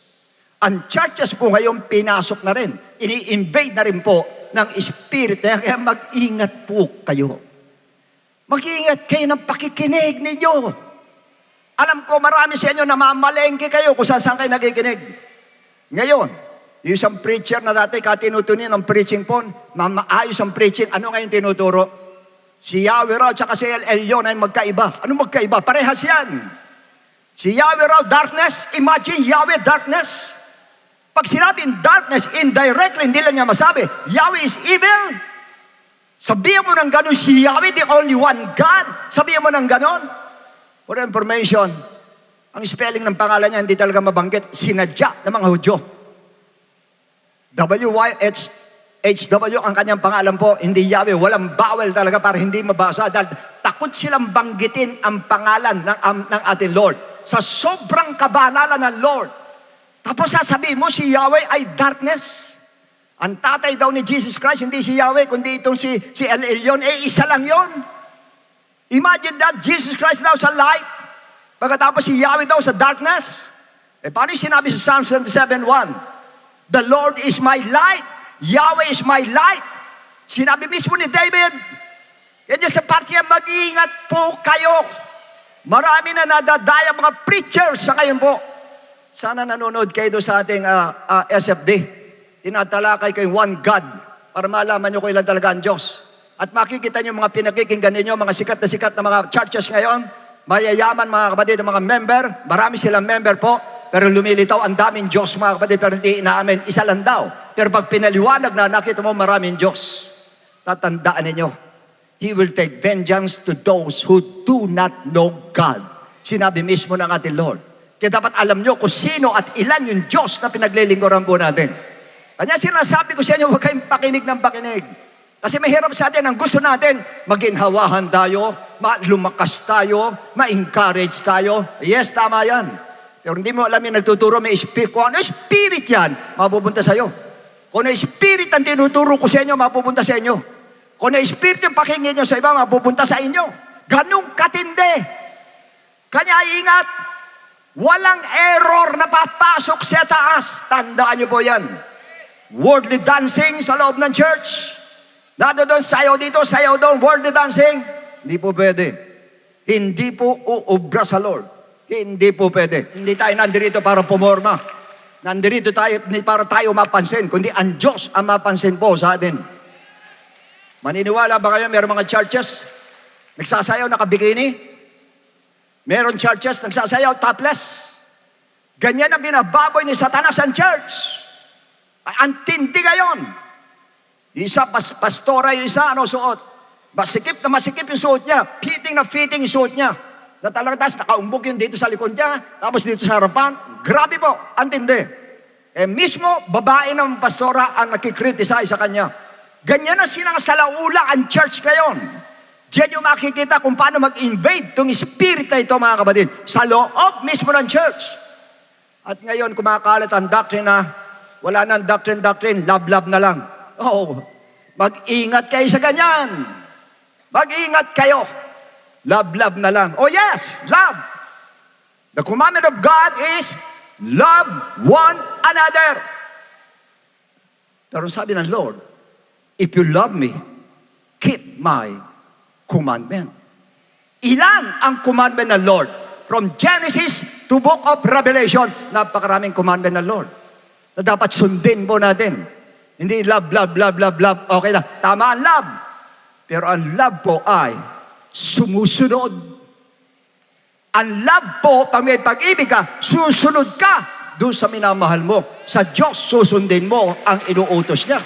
Ang churches po ngayon pinasok na rin, ini-invade na rin po ng Spirit na yan. Kaya mag-ingat po kayo. Mag-ingat kayo ng pakikinig ninyo. Alam ko marami sa inyo na mamalengke kayo kung saan kayo nakikinig. Ngayon, yung isang preacher na dati katinutunin ng preaching po, maayos ang preaching, ano ngayon tinuturo? Si Yahweh raw at si El Elyon ay magkaiba. Ano magkaiba? Parehas yan. Si Yahweh raw, darkness. Imagine Yahweh, darkness. Pag sinabing darkness, indirectly, hindi lang niya masabi, Yahweh is evil. Sabihin mo ng gano'n, si Yahweh, the only one God. Sabihin mo ng gano'n. For information, ang spelling ng pangalan niya, hindi talaga mabanggit. Sinadya ng mga Hudyo. W-Y-H-W ang kanyang pangalan po, hindi Yahweh. Walang bawel talaga para hindi mabasa. Dahil takot silang banggitin ang pangalan ng ating Lord. Sa sobrang kabanalan ng Lord. Tapos sasabihin mo, si Yahweh ay darkness. Ang tatay daw ni Jesus Christ, hindi si Yahweh, kundi itong si El Elyon. Isa lang yon. Imagine that, Jesus Christ daw sa light. Pagkatapos si Yahweh daw sa darkness. Paano yung sinabi sa Psalm 77:1? The Lord is my light. Yahweh is my light. Sinabi mismo ni David. Kaya sa parte yan, mag-iingat po kayo. Marami na nadadaya mga preachers sa ngayon po. Sana nanonood kayo doon sa ating SFD. Tinatalakay kayo one God para malaman nyo kung ilan talaga ang Diyos. At makikita nyo mga pinakikinggan ninyo, mga sikat na mga churches ngayon, mayayaman mga kapatid, mga member, marami silang member po, pero lumilitaw ang daming Diyos mga kapatid, pero hindi inaamin, isa lang daw. Pero pag pinaliwanag na nakita mo maraming Diyos, tatandaan ninyo, He will take vengeance to those who do not know God. Sinabi mismo ng ating Lord. Kaya dapat alam nyo kung sino at ilan yung Diyos na pinaglilingkuran po natin. Kanya sinasabi ko sa inyo, huwag kayong pakinig ng pakinig. Kasi mahirap sa atin, ang gusto natin, maginhawahan tayo, lumakas tayo, ma-encourage tayo. Yes, tama yan. Pero hindi mo alam yung nagtuturo, may spirit. Kung ano spirit yan, mapupunta sa'yo. Kung ano spirit ang tinuturo ko sa inyo, mapupunta sa inyo. Kung ano spirit yung pakinggan nyo sa iba, mapupunta sa inyo. Ganong katindi. Kanya ingat, walang error na papasok sa taas. Tandaan nyo po yan. Worldly dancing sa loob ng church. Nado doon, sayaw dito, sayaw doon, worldly dancing. Hindi po pwede. Hindi po uubra sa Lord. Hindi po pwede. Hindi tayo nandirito para pumorma. Nandirito tayo hindi para tayo mapansin, kundi ang Diyos ang mapansin po sa atin. Maniniwala ba kayo meron mga churches nagsasayaw nakabikini? Meron churches nagsasayaw topless. Ganyan ang binababoy ni Satanas ang church. Ang tindi ngayon. Isa, pastora yung isa, suot. Masikip na masikip yung suot niya. Fitting na fitting yung suot niya. Na talaga tas nakaumbog yun dito sa likod niya, tapos dito sa harapan. Grabe po, ang tindi. Mismo, babae ng pastora ang nakikriticize sa kanya. Ganyan na sinasalaula ang church ngayon. Diyan yung makikita kung paano mag-invade itong spirit na ito, mga kapatid, sa loob mismo ng church. At ngayon, kumakalat ang doctrine na wala nang doctrine, love na lang. Oh, mag-ingat kayo sa ganyan. Mag-ingat kayo. Love na lang. Oh yes, love. The commandment of God is love one another. Pero sabi ng Lord, if you love me, keep my commandment. Ilan ang commandment ng Lord? From Genesis to Book of Revelation, napakaraming commandment ng Lord na dapat sundin po natin. Hindi love. Okay na. Tama ang love. Pero ang love po ay sumusunod. Ang love po, pag may pag-ibig ka, susunod ka doon sa minamahal mo. Sa Diyos, susundin mo ang inuutos niya.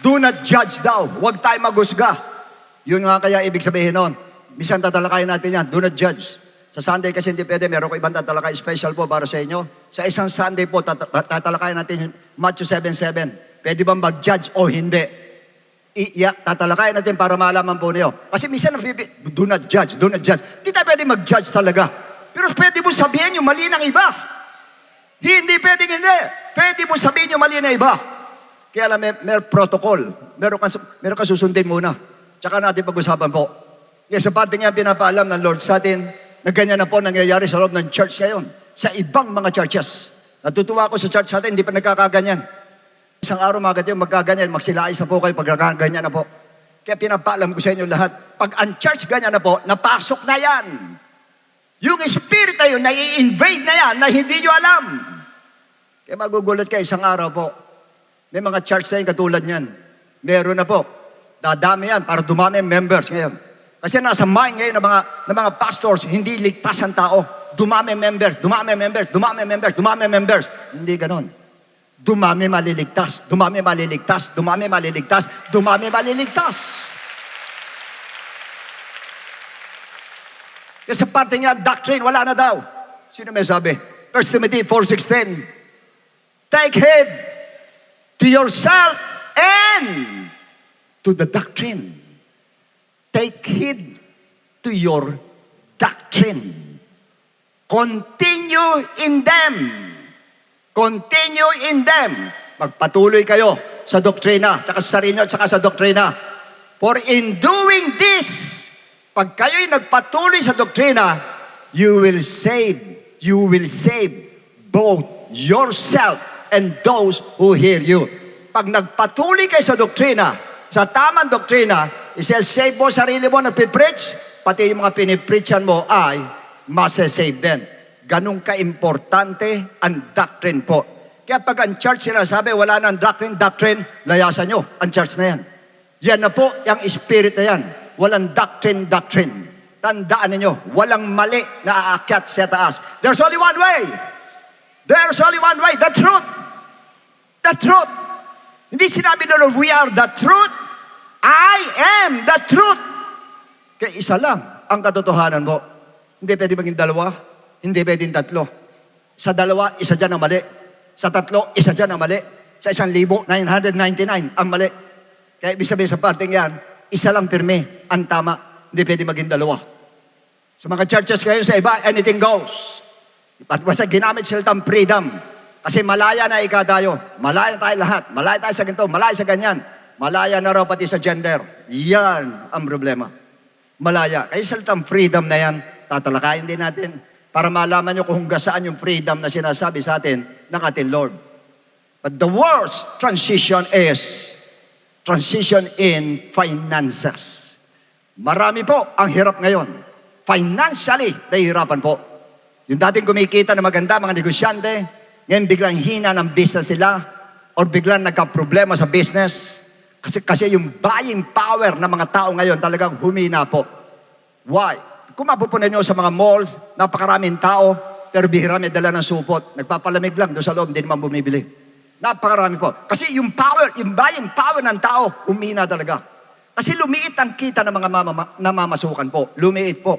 Do not judge daw. Huwag tayo maghusga. Yun nga kaya ibig sabihin nun. Bisan tatalakayin natin yan. Do not judge. Sa Sunday kasi hindi pwede, meron ko ibang tatalakay special po para sa inyo. Sa isang Sunday po, tatalakayin natin Matthew 7:7. Pwede bang mag-judge o hindi? Tatalakayin natin para malaman po niyo. Kasi minsan, do not judge. Hindi tayo pwede mag-judge talaga. Pero pwede mo sabihin yung mali ng iba. Hindi pwedeng hindi. Pwede mo sabihin yung mali ng iba. Kaya lang, may protocol. Meron ka susundin muna. Tsaka natin pag-usapan po. Kaya sa parte nga pinapaalam ng Lord sa atin, na ganyan na po nangyayari sa loob ng church ngayon, sa ibang mga churches. Natutuwa ako sa church natin, hindi pa nagkakaganyan. Isang araw mga katiyo, magkaganyan, magsilayas na po kayo pag nagkaganyan na po. Kaya pinapaalam ko sa inyo lahat, pag ang church ganyan na po, napasok na yan. Yung spirit na yun, nai-invade na yan, na hindi nyo alam. Kaya magugulat kayo, isang araw po, may mga church na yung katulad niyan. Meron na po. Dadami yan para dumami ang members ngayon. Kasi nasa mind ngayon ng mga pastors, hindi ligtas ang tao. Dumami members, dumami members, dumami members, dumami members. Hindi ganon. Dumami maliligtas, dumami maliligtas, dumami maliligtas, dumami maliligtas. Kasi sa parte niya, doctrine, wala na daw. Sino may sabi? 1 Timothy 4:16. Take heed to yourself and to the doctrine. Take heed to your doctrine. Continue in them. Continue in them. Magpatuloy kayo sa doktrina, tsaka sa sarili nyo, tsaka sa doktrina. For in doing this, pag kayo'y nagpatuloy sa doktrina, you will save both yourself and those who hear you. Pag nagpatuloy kayo sa doktrina, sa tamang doktrina, isa-save mo sarili mo na pipreach, pati yung mga pinipreachan mo ay masasave din. Ganun ka-importante ang doctrine po. Kaya pag ang church sinasabi, wala nang doctrine, layasan nyo ang church na yan. Yan na po, yung spirit na yan. Walang doctrine. Tandaan ninyo, walang mali na aakyat sa taas. There's only one way. There's only one way, the truth. The truth. Hindi sinabi na, we are the truth. I am the truth. Kaya isa lang ang katotohanan mo. Hindi pwede maging dalawa, hindi pwedeng tatlo. Sa dalawa, isa dyan ang mali. Sa tatlo, isa dyan ang mali. Sa 1,999 ang mali. Kaya ibig sabihin sa parting yan, isa lang pirme ang tama. Hindi pwede maging dalawa. Sa mga churches kayo sa iba, anything goes. Basta ginamit sila ng freedom. Kasi malaya na ikadayo. Malaya tayo lahat. Malaya tayo sa ganito, malaya sa ganyan. Malaya na raw pati sa gender. Yan ang problema. Malaya. Kaya salitang freedom na yan, tatalakayin din natin para malaman nyo kung hanggang saan yung freedom na sinasabi sa atin ng ating Lord. But the worst transition is transition in finances. Marami po ang hirap ngayon. Financially, nahihirapan po. Yung dating kumikita na maganda, mga negosyante, ngayon biglang hina ng business sila or biglang nagka-problema sa business. Kasi yung buying power ng mga tao ngayon talagang humina po. Why? Kung mapupunan nyo sa mga malls, napakaraming tao, pero bihira may dala ng supot. Nagpapalamig lang doon sa loob, hindi naman bumibili. Napakarami po. Kasi yung power, yung buying power ng tao, humina talaga. Kasi lumiit ang kita ng mga namamasukan po. Lumiit po.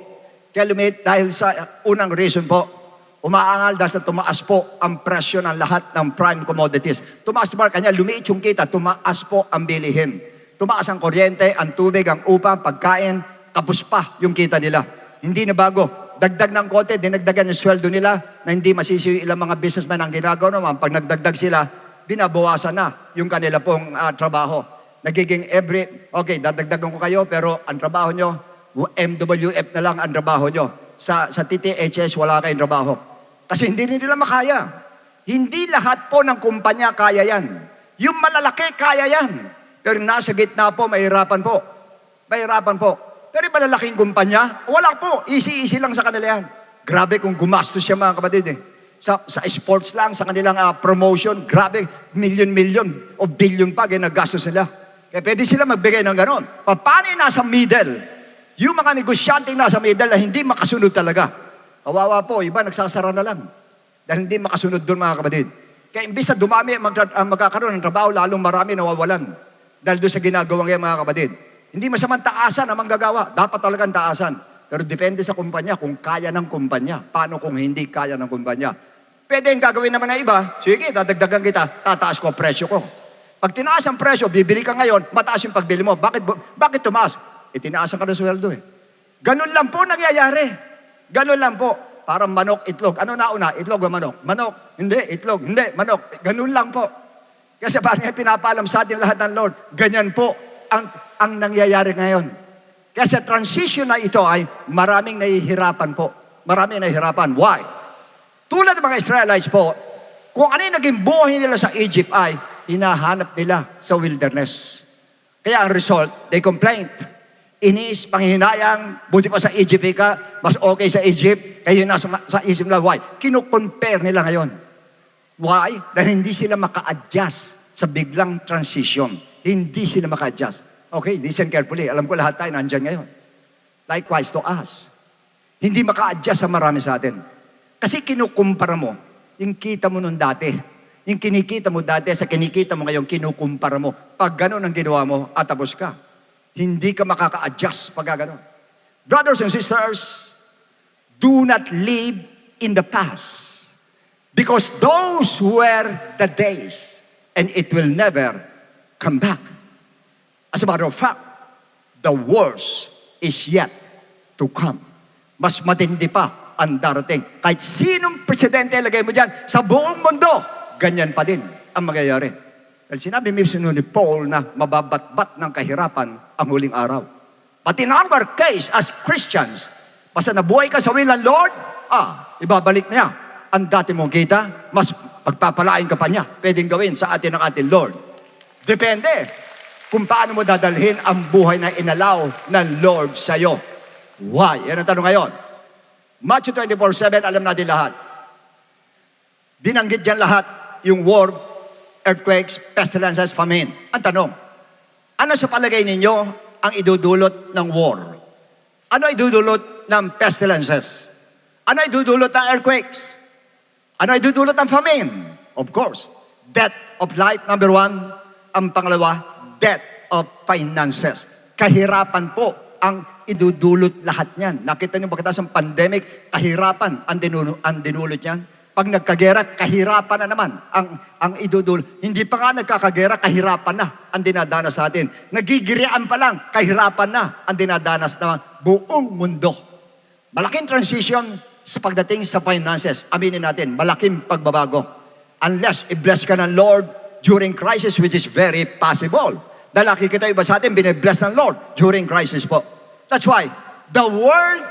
Kaya lumiit dahil sa unang reason po, umaangal dahil sa tumaas po ang presyo ng lahat ng prime commodities. Tumaas po kanya, lumiit yung kita, tumaas po ang bilihin. Tumaas ang kuryente, ang tubig, ang upa, pagkain, tapos pa yung kita nila. Hindi na bago. Dagdag ng konti, dinagdagan yung sweldo nila na hindi masisi ilang mga businessmen ang ginagawa naman. Pag nagdagdag sila, binabawasan na yung kanila pong trabaho. Nagiging okay, dadagdagan ko kayo, pero ang trabaho nyo, MWF na lang ang trabaho nyo. Sa TTHS, wala kayong trabaho. Kasi hindi nila makaya. Hindi lahat po ng kumpanya kaya yan. Yung malalaki, kaya yan. Pero nasa gitna po, mahirapan po. Mahirapan po. Pero yung malalaking kumpanya, wala po. Easy lang sa kanila yan. Grabe kung gumastos siya mga kapatid eh. Sa sports lang, sa kanilang promotion, grabe, million o billion pa, ginagastos sila. Kaya pwede sila magbigay ng ganon. Paano yung nasa middle? Yung mga negosyante nasa middle na hindi makasunod talaga. Kawawa po, iba nagsasara na lang. Dahil hindi makasunod doon mga kapatid. Kaya imbis na dumami ang magkakaroon ng trabaho, lalong marami nawawalan. Dahil doon sa ginagawa ngayon mga kapatid. Hindi masamang taasan ang manggagawa. Dapat talagang taasan. Pero depende sa kumpanya kung kaya ng kumpanya. Paano kung hindi kaya ng kumpanya? Pwede yung gagawin naman ng iba. Sige, dadagdagan kita. Tataas ko ang presyo ko. Pag tinaas ang presyo, bibili ka ngayon, mataas yung pagbili mo. Bakit tumaas? Tinaasan ka ng sweldo eh. Ganun lang po nangyayari. Ganun lang po. Parang manok, itlog. Ano nauna? Itlog o manok? Manok. Hindi, itlog. Hindi, manok. Ganun lang po. Kasi parang pinapaalam sa atin lahat ng Lord. Ganyan po ang nangyayari ngayon. Kaya sa transition na ito ay maraming nahihirapan po. marami nahihirapan. Why? Tulad ng mga Israelites po, kung ano yung naging buhay nila sa Egypt ay hinahanap nila sa wilderness. Kaya ang result, they complained. Inis, panghihinayang, buti pa sa Egypt ka, mas okay sa Egypt, kayo nasa sa Egypt nila. Why? Kino-compare nila ngayon. Why? Dahil hindi sila maka-adjust sa biglang transition. Hindi sila maka-adjust. Okay, listen carefully. Alam ko lahat tayo nandyan ngayon. Likewise to us. Hindi maka-adjust sa marami sa atin. Kasi kinukumpara mo, yung kita mo nung dati, yung kinikita mo dati sa kinikita mo ngayon, kinukumpara mo. Pag gano'n ang ginawa mo, at tapos ka. Hindi ka makaka-adjust pag gano'n. Brothers and sisters, do not live in the past. Because those were the days, and it will never come back. As a matter of fact, the worst is yet to come. Mas matindi pa ang darating. Kahit sinong presidente lagay mo dyan, sa buong mundo, ganyan pa din ang mangyayari. Dahil sinabi mismo ni Paul na mababatbat ng kahirapan ang huling araw. But in our case, as Christians, basta nabuhay ka sa will ng Lord, ibabalik niya. Ang dati mong kita, mas pagpapalain ka pa niya. Pwedeng gawin sa atin ng ating Lord. Depende kung paano mo dadalhin ang buhay na inalaw ng Lord sa'yo. Why? Yan ang tanong ngayon. Matthew 24:7, alam natin lahat. Binanggit dyan lahat yung war, earthquakes, pestilences, famine. Ang tanong, ano sa palagay ninyo ang idudulot ng war? Ano idudulot ng pestilences? Ano idudulot ng earthquakes? Ano idudulot ng famine? Of course, death of life, number one. Ang pangalawa, death of finances. Kahirapan po ang idudulot lahat niyan. Nakita niyo pagkatapos ng pandemic, kahirapan ang dinulot niyan. Pag nagkagera, kahirapan na naman ang idudulot. Hindi pa nga nagkakagera, kahirapan na ang dinadanas sa atin. Nagigirian pa lang, kahirapan na ang dinadanas ng buong mundo. Malaking transition sa pagdating sa finances. Aminin natin, malaking pagbabago. Unless i-bless ka ng Lord during crisis, which is very possible. Dahil nakikita iba sa atin, bine-bless ng Lord during crisis po. That's why the world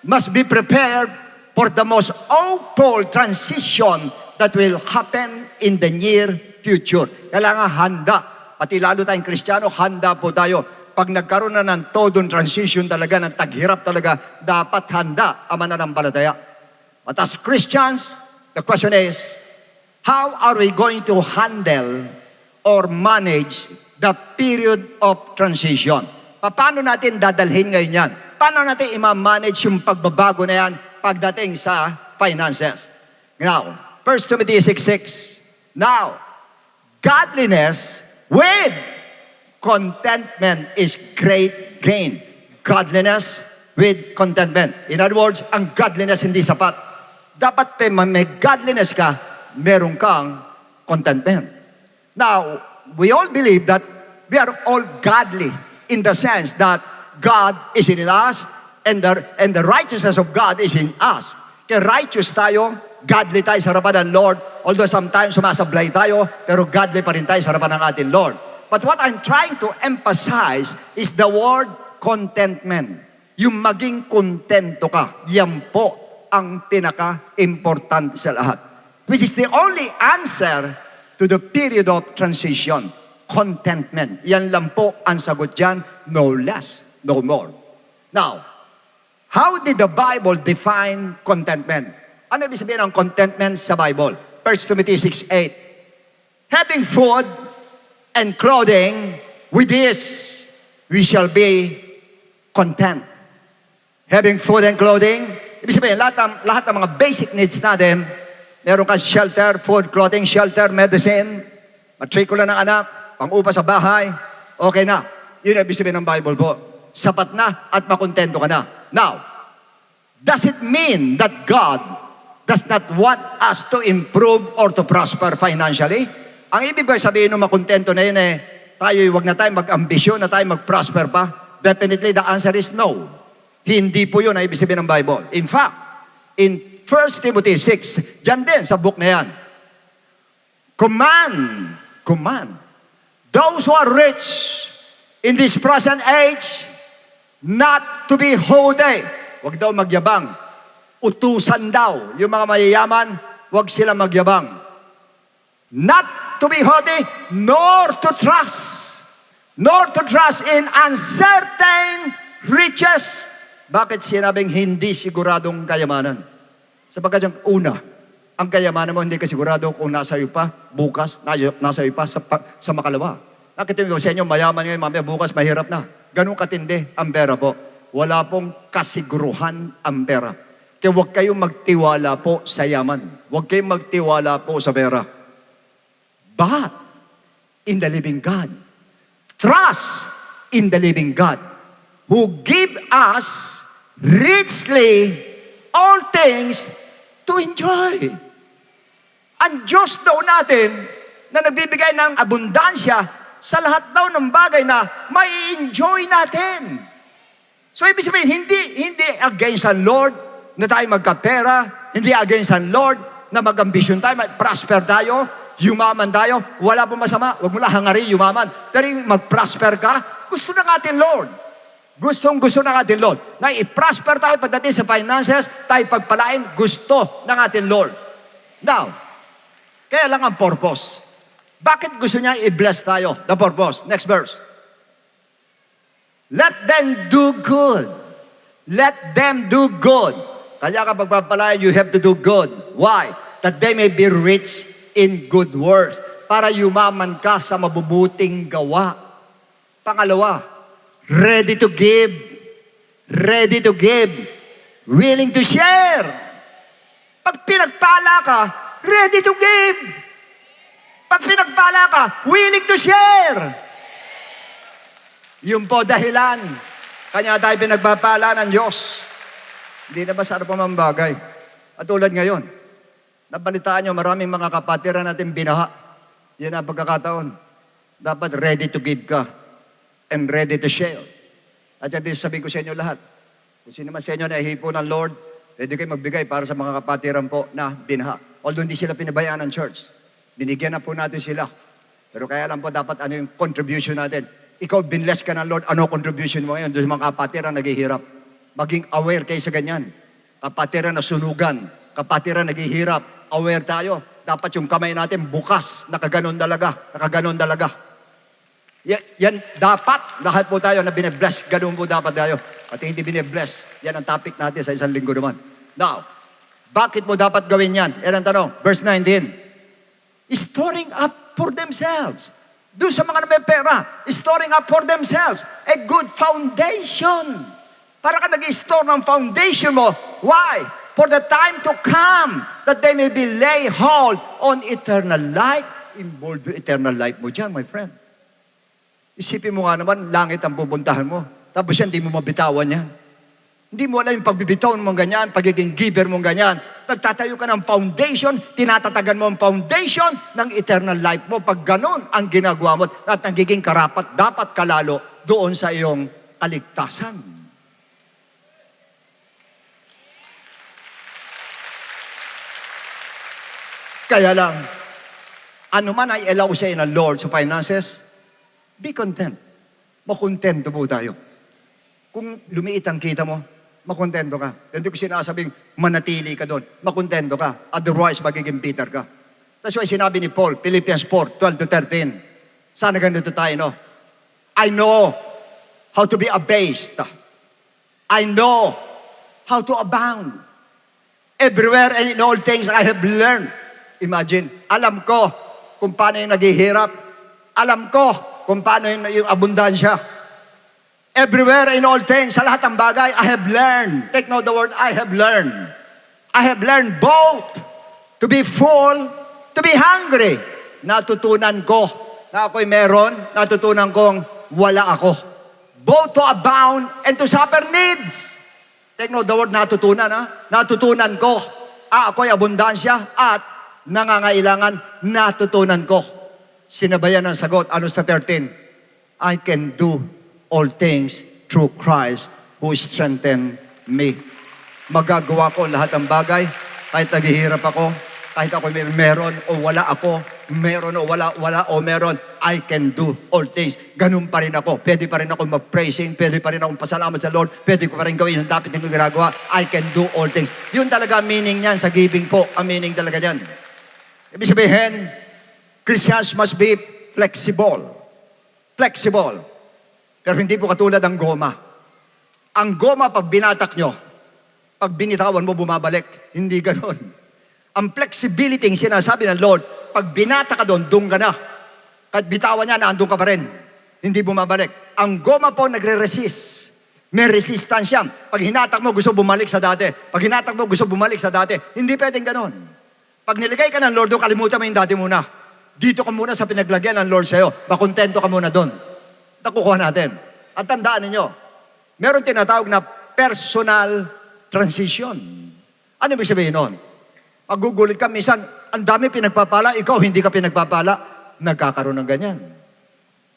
must be prepared for the most awful transition that will happen in the near future. Kailangan handa. Pati lalo tayong Kristiyano, handa po tayo. Pag nagkaroon na ng todong transition talaga, ng taghirap talaga, dapat handa ang mananampalataya. But as Christians, the question is, how are we going to handle or manage the period of transition? Paano natin dadalhin ngayon yan? Paano natin i-manage yung pagbabago na yan pagdating sa finances? Now, 1 Timothy 6:6. Now, godliness with contentment is great gain. Godliness with contentment. In other words, ang godliness hindi sapat. Dapat may godliness ka, meron kang contentment. Now, we all believe that we are all godly in the sense that God is in us and the righteousness of God is in us. Kaya righteous tayo, godly tayo sa harapan ng Lord. Although sometimes sumasablay tayo, pero godly pa rin tayo sa harapan ng ating Lord. But what I'm trying to emphasize is the word contentment. Yung maging kontento ka, yan po ang pinaka-importante sa lahat. Which is the only answer to the period of transition. Contentment. Yan lang po ang sagot dyan, no less, no more. Now, how did the Bible define contentment? Ano ibig sabihin ng contentment sa Bible? 1 Timothy 6:8. Having food and clothing, with this we shall be content. Having food and clothing, ibig sabihin, lahat ng mga basic needs natin, meron kang shelter, food, clothing, shelter, medicine, matrikula ng anak, pang-upa sa bahay, okay na. Yun ang ibig sabihin ng Bible po. Sapat na at makontento ka na. Now, does it mean that God does not want us to improve or to prosper financially? Ang ibig ba sabihin ng makontento na yun tayo wag na tayo mag-ambisyon na tayo mag-prosper pa? Definitely the answer is no. Hindi po yun ang ibig sabihin ng Bible. In fact, in 1 Timothy 6, dyan din sa book na yan, command those who are rich in this present age not to be haughty. Huwag daw magyabang. utusan daw yung mga mayayaman, huwag sila magyabang. Not to be haughty, nor to trust in uncertain riches. Bakit sinabing hindi siguradong kayamanan? Sapagkat yung una, ang kayamanan mo hindi ka sigurado kung nasa iyo pa, bukas, nasa iyo pa sa makalawa. Nakita mo sa inyo, mayaman ngayon, mamaya bukas mahirap na. Ganun katindi ang pera po. Wala pong kasiguruhan ang pera. Kaya huwag kayong magtiwala po sa yaman. Huwag kayong magtiwala po sa pera. But, in the living God, trust in the living God, who give us richly all things to enjoy. Ang Diyos daw natin na nagbibigay ng abundansya sa lahat daw ng bagay na may enjoy natin. So ibig sabihin, hindi against ang Lord na tayo magkapera, hindi against ang Lord na mag-ambisyon tayo, mag-prosper tayo, yumaman tayo, wala pong masama, huwag mo lang hangarin yumaman. Pero mag-prosper ka, gusto ng ating Lord. Gusto ng ating Lord. Na i-prosper tayo pagdating sa finances, tayo pagpalain, gusto ng ating Lord. Now, kaya lang ang purpose. Bakit gusto niya i-bless tayo? The purpose. Next verse. Let them do good. Let them do good. Kaya kapag pagpalain, you have to do good. Why? That they may be rich in good works. Para yumaman ka sa mabubuting gawa. Pangalawa, ready to give. Ready to give. Willing to share. Pag pinagpala ka, ready to give. Pag pinagpala ka, willing to share. Yun po dahilan. Kanya tayo pinagpapala ng Diyos. Hindi na ba sa ano pa mang bagay? At tulad ngayon, nabalitaan nyo, maraming mga kapatiran natin binaha. Yan ang pagkakataon. Dapat ready to give ka and ready to share. At yan din sabihin ko sa inyo lahat. Kung sino man sa inyo na ihipo ng Lord, pwede kayo magbigay para sa mga kapatiran po na binaha. Although hindi sila pinabayaan ng church. Binigyan na po natin sila. Pero kaya lang po dapat ano yung contribution natin. Ikaw, binless ka ng Lord, ano contribution mo ngayon doon sa mga kapatiran naghihirap? Maging aware kayo sa ganyan. Kapatiran na sunugan, kapatiran naghihirap, aware tayo. Dapat yung kamay natin bukas, nakaganon dalaga. Yan dapat, lahat po tayo na bine-bless, ganun po dapat tayo. At hindi bine-bless, yan ang topic natin sa isang linggo naman. Now, bakit mo dapat gawin yan? Yan ang tanong, verse 19. Storing up for themselves. Doon sa mga na may pera, storing up for themselves. A good foundation. Para ka nag-store ng foundation mo. Why? For the time to come, that they may be lay hold on eternal life. Involved yung eternal life mo dyan, my friend. Isipin mo nga naman, langit ang pupuntahan mo. Tapos yan, hindi mo mabitawan yan. Hindi mo alam yung pagbibitawan mong ganyan, pagiging giver mong ganyan. Nagtatayo ka ng foundation, tinatatagan mo ang foundation ng eternal life mo. Pag ganun ang ginagawa mo at nagiging karapat, dapat kalalo doon sa iyong kaligtasan. Kaya lang, ano man ay allow sa ng Lord sa finances, be content. Makontento po tayo. Kung lumiit ang kita mo, makontento ka. Hindi ko sinasabing manatili ka doon. Makontento ka. Otherwise, magiging bitter ka. That's why sinabi ni Paul, Philippians 4:12-13. Sana ganito tayo, no? I know how to be abased. I know how to abound. Everywhere and in all things I have learned. Imagine, alam ko kung paano yung naghihirap. Alam ko kung paano yung abundansya. Everywhere in all things, sa lahat ng bagay, I have learned. Take note the word, I have learned. I have learned both to be full, to be hungry. Natutunan ko na ako'y meron, natutunan kong wala ako. Both to abound and to suffer needs. Take note the word, natutunan. Natutunan ko. Ako'y abundansya at nangangailangan, natutunan ko. Sinabayan ang sagot, ano sa 13? I can do all things through Christ who strengthened me. Magagawa ko lahat ng bagay, kahit naghihirap ako, kahit ako meron o wala ako, meron o wala o meron, I can do all things. Ganun pa rin ako. Pwede pa rin ako mag-praising, pwede pa rin akong pasalamat sa Lord, pwede ko pa rin gawin yung dapat yung ginagawa. I can do all things. Yun talaga ang meaning niyan sa giving po. Ang meaning talaga niyan. Ibig sabihin, Christians must be flexible. Flexible. Pero hindi po katulad ng goma. Ang goma, pag binatak nyo, pag binitawan mo, bumabalik. Hindi ganon. Ang flexibility, yung sinasabi ng Lord, pag binata ka doon ka na. Kahit bitawan niya, naandun ka pa rin. Hindi bumabalik. Ang goma po nagre-resist. May resistance yan. Pag hinatak mo, gusto bumalik sa dati. Pag hinatak mo, gusto bumalik sa dati. Hindi pwedeng ganon. Pag niligay ka ng Lord, kalimutan mo yung dati muna. Dito ka muna sa pinaglagyan ng Lord sa'yo. Makontento ka muna doon. Nakukuha natin. At tandaan ninyo, meron tinatawag na personal transition. Ano ibig sabihin nun? Magugulit ka, minsan, ang dami pinagpapala, ikaw hindi ka pinagpapala, nagkakaroon ng ganyan.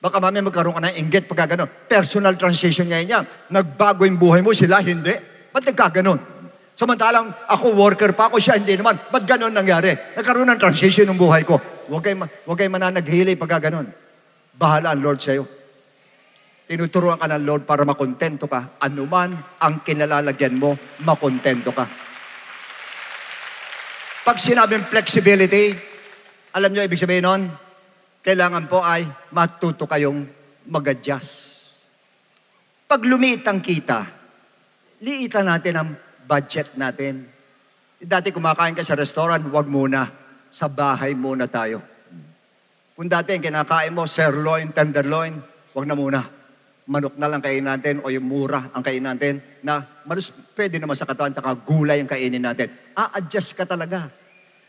Baka mamaya magkaroon ka ng inggit pagka gano'n. Personal transition ngayon yan. Nagbago yung buhay mo, sila hindi. Ba't nagkaganon? Samantalang ako worker pa ako, siya hindi naman. Ba't gano'n nangyari? Nagkaroon ng transition ng buhay ko. Huwag kayo mananaghili pagka gano'n. Bahala ang Lord sa'yo. Tinuturuan ka ng Lord para makontento ka. Anuman ang kinalalagyan mo, makontento ka. Pag sinabing flexibility, alam nyo ibig sabihin nun? Kailangan po ay matuto kayong mag-adjust. Pag lumiit ang kita, liitan natin ang budget natin. Dati kumakain ka sa restaurant, wag muna. Sa bahay muna tayo. Kung dati ang kinakain mo, sirloin, tenderloin, wag na muna. Manok na lang kainin natin o yung mura ang kainin natin na pwede naman sa katawan tsaka gulay ang kainin natin. A-adjust ka talaga.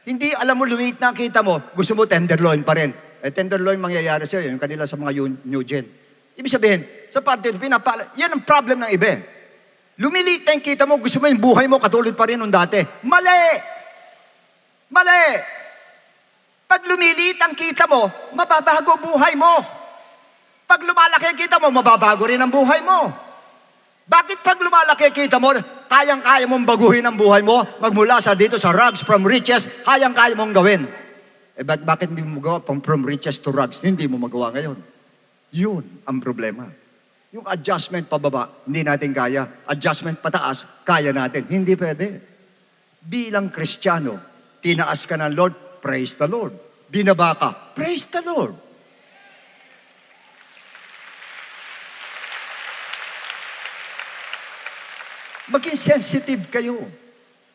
Hindi, alam mo, lumiit na kita mo, gusto mo tenderloin pa rin. Tenderloin mangyayari sa'yo, yung kanila sa mga new gen. Ibig sabihin, sa parte, yan ang problem ng iba. Lumiliit na yung kita mo, gusto mo yung buhay mo, katulad pa rin nung dati. Mali! Mali! Pag lumiliit ang kita mo, mababago buhay mo. Pag lumalaki kita mo, mababago rin ang buhay mo. Bakit pag lumalaki kita mo, kayang-kaya mong baguhin ang buhay mo, magmula sa dito sa rags from riches, kayang-kaya mong gawin. Bakit hindi mo magawa from riches to rags? Hindi mo magawa ngayon. Yun ang problema. Yung adjustment pababa, hindi natin kaya. Adjustment pataas, kaya natin. Hindi pwede. Bilang Kristiyano, tinaas ka ng Lord, praise the Lord. Binaba ka, praise the Lord. Maging sensitive kayo.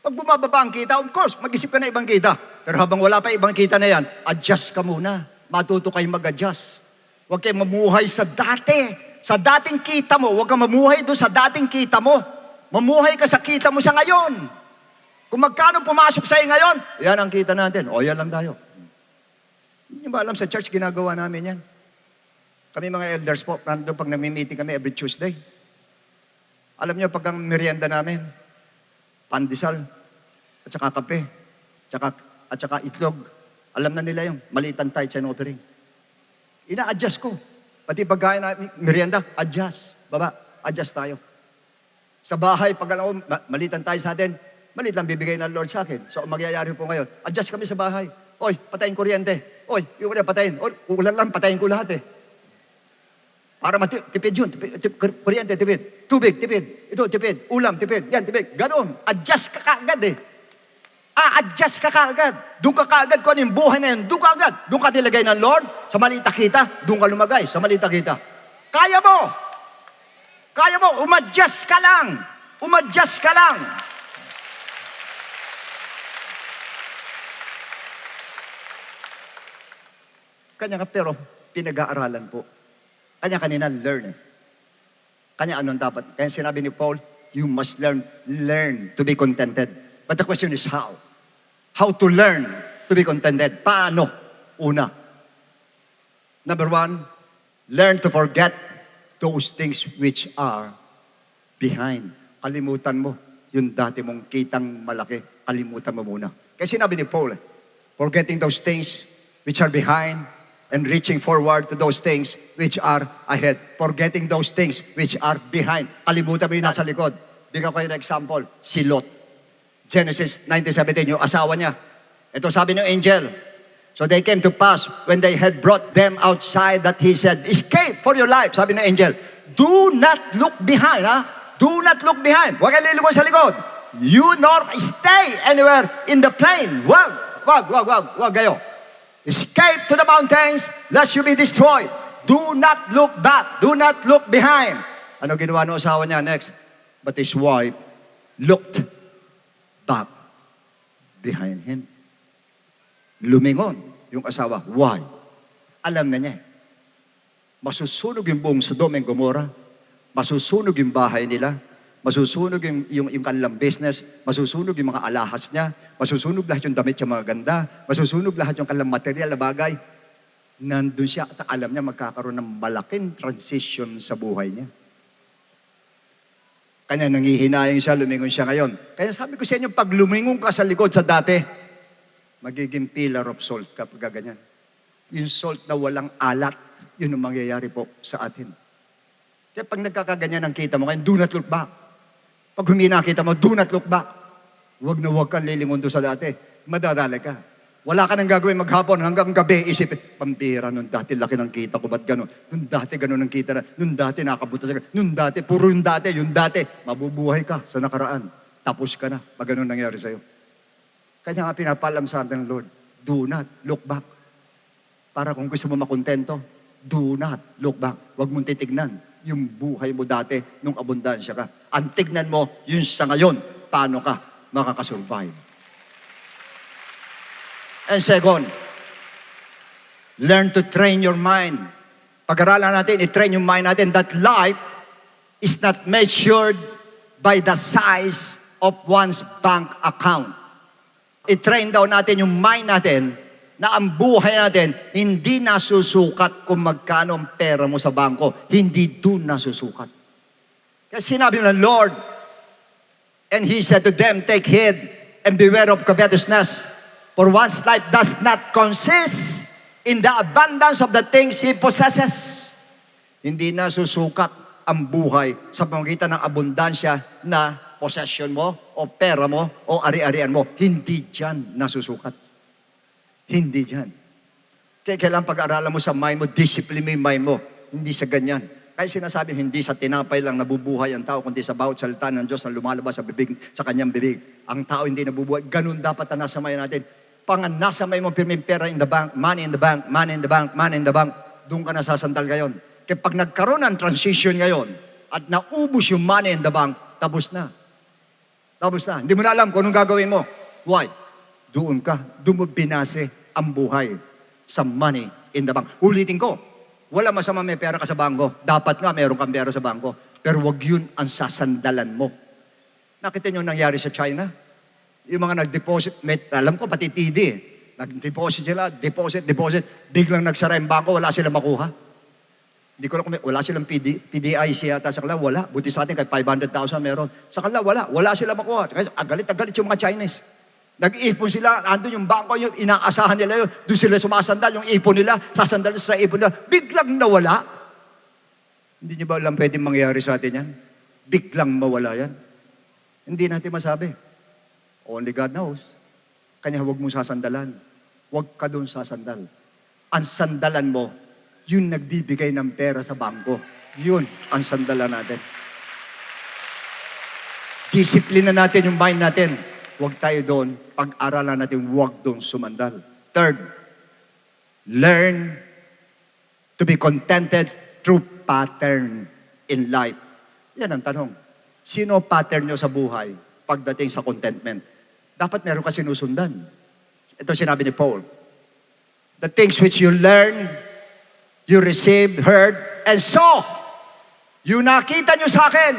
Pag bumababa ang kita, of course, mag-isip ka na ibang kita. Pero habang wala pa ibang kita na yan, adjust ka muna. Matuto kayo mag-adjust. Huwag kayo mamuhay sa dati. Sa dating kita mo, huwag kang mamuhay doon sa dating kita mo. Mamuhay ka sa kita mo sa ngayon. Kung magkano pumasok sa'yo ngayon, yan ang kita natin. O, yan lang tayo. Hindi ba alam sa church, ginagawa namin yan. Kami mga elders po, nandun pag nami-meeting kami every Tuesday. Alam niyo, pag ang merienda namin, pandesal, at saka kape, at saka itlog, alam na nila yung malitan tayo sa offering. Ina-adjust ko. Pati pagkain na merienda, adjust. Baba, adjust tayo. Sa bahay, pag alam ko, malitan tayo sa atin, malit lang bibigay ng Lord sa akin. So, magyayari po ngayon, adjust kami sa bahay. Oy, patayin kuryente. Oy, yung patayin. Oy, ulan lang, patayin ko lahat eh. Para matipid yun. Kuryente, tipid. Tubig, tipid. Ito, tipid. Ulam, tipid. Yan, tipid. Ganon. Adjust ka kaagad eh. Adjust ka kaagad. Doon ka kaagad kung ano yung buhay na yun. Doon ka agad. Doon ka nilagay ng Lord. Sa malita kita. Doon ka lumagay. Sa malita kita. Kaya mo. Kaya mo. Umadjust ka lang. Umadjust ka lang. Kanya ka pero pinag-aaralan po. Kanya kanina, learn. Kanya anong dapat? Kaya sinabi ni Paul, you must learn to be contented. But the question is how? How to learn to be contented? Paano? Una. Number one, learn to forget those things which are behind. Kalimutan mo yung dati mong kitang malaki. Kalimutan mo muna. Kaya sinabi ni Paul, forgetting those things which are behind, and reaching forward to those things which are ahead. Forgetting those things which are behind. Kalimutan mo yung nasa likod. Bigyan ko yung example, si Lot. Genesis 19:17, yung asawa niya. Ito sabi ng angel, So they came to pass when they had brought them outside that he said, escape for your life. Sabi ng angel, do not look behind, ha? Do not look behind. Huwag kang lilingon sa likod. You nor stay anywhere in the plain. Wag kayo. Escape to the mountains lest you be destroyed. Do not look back. Do not look behind. Ano ginawa ng asawa niya next? But his wife looked back behind him. Lumingon yung asawa. Why? Alam na niya. Masusunog yung buong Sodom and Gomorrah. Masusunog yung bahay nila. Masusunog yung kanilang business. Masusunog yung mga alahas niya. Masusunog lahat yung damit niya mga ganda. Masusunog lahat yung kanilang material na bagay. Nandun siya at alam niya magkakaroon ng malaking transition sa buhay niya. Kanya nangihinayang siya, lumingon siya ngayon. Kaya sabi ko sa inyo, pag lumingon ka sa likod sa dati, magiging pillar of salt kapag ganyan. Yung salt na walang alat, yun ang mangyayari po sa atin. Kaya pag nagkakaganyan ang kita mo ngayon, do not look back. Pag humina kita mo, do not look back. Huwag na huwag kang lilingon doon sa dati. Madadali ka. Wala ka nang gagawin maghapon hanggang gabi, isipin, pampira, nung dati laki ng kita ko, ba't gano'n? Nung dati gano'n ang kita na, nung dati nakabuta sa nung dati, puro yung dati, mabubuhay ka sa nakaraan. Tapos ka na, pag gano'n nangyari sa'yo. Kanya nga pinapalam sa atin ng Lord, do not look back. Para kung gusto mo makontento, do not look back. Huwag mong titignan yung buhay mo dati nung abundansya ka. Ang tignan mo, yun sa ngayon, paano ka makakasurvive. And second, learn to train your mind. Pag-aralan natin, i-train yung mind natin that life is not measured by the size of one's bank account. I-train daw natin yung mind natin na ang buhay natin hindi nasusukat kung magkano ang pera mo sa bangko. Hindi doon nasusukat. Kasi sinabi ng Lord, and He said to them, take heed and beware of covetousness, for one's life does not consist in the abundance of the things he possesses. Hindi nasusukat ang buhay sa pamamagitan ng abundansya na possession mo, o pera mo, o ari-arian mo. Hindi dyan nasusukat. Hindi dyan. Kaya kailangan pag-aralan mo sa mind mo, discipline mo yung mind mo. Hindi sa ganyan. Kaya sinasabi, hindi sa tinapay lang nabubuhay ang tao, kundi sa bawat salita ng Diyos na lumalabas sa bibig, sa kanyang bibig. Ang tao hindi nabubuhay. Ganun dapat na nasa mind natin. Nasa mind mo, pirming pera in the bank, money in the bank, money in the bank, money in the bank. Doon ka nasasandal ngayon. Kaya pag nagkaroon ng transition ngayon, at naubos yung money in the bank, tapos na. Tapos na. Hindi mo na alam kung anong gagawin mo. Why? Doon ka. Doon mo binase ang buhay sa money in the bank. Ulitin ko, wala masama may pera ka sa bangko. Dapat nga mayroon kang pera sa bangko. Pero wag yun ang sasandalan mo. Nakita nyo nangyari sa China? Yung mga nag-deposit, alam ko pati TD eh. Nag-deposit sila, deposit. Biglang nagsara yung bangko, wala silang makuha. Hindi ko lang wala silang PDIC yata sa kanila, wala. Buti sa atin, kahit 500,000 meron. Sa kanila, wala. Wala silang makuha. Kasi agalit yung mga Chinese. Nag-iipon sila, andun yung bangko, yung inaasahan nila yun. Doon sila sumasandal, yung ipon nila, sasandal sa ipon nila. Biglang nawala. Hindi niyo ba alam pwedeng mangyari sa atin yan? Biglang mawala yan. Hindi natin masabi. Only God knows. Kanya huwag mo sasandalan. Huwag ka doon sasandal. Ang sandalan mo, yun nagbibigay ng pera sa bangko. Yun ang sandalan natin. Disiplina natin yung mind natin. Huwag tayo doon. Pag-aralan natin, huwag doon sumandal. Third, learn to be contented through pattern in life. Yan ang tanong. Sino pattern nyo sa buhay pagdating sa contentment? Dapat meron ka sinusundan. Ito sinabi ni Paul. The things which you learn, you received, heard, and saw. Yung nakita nyo sa akin,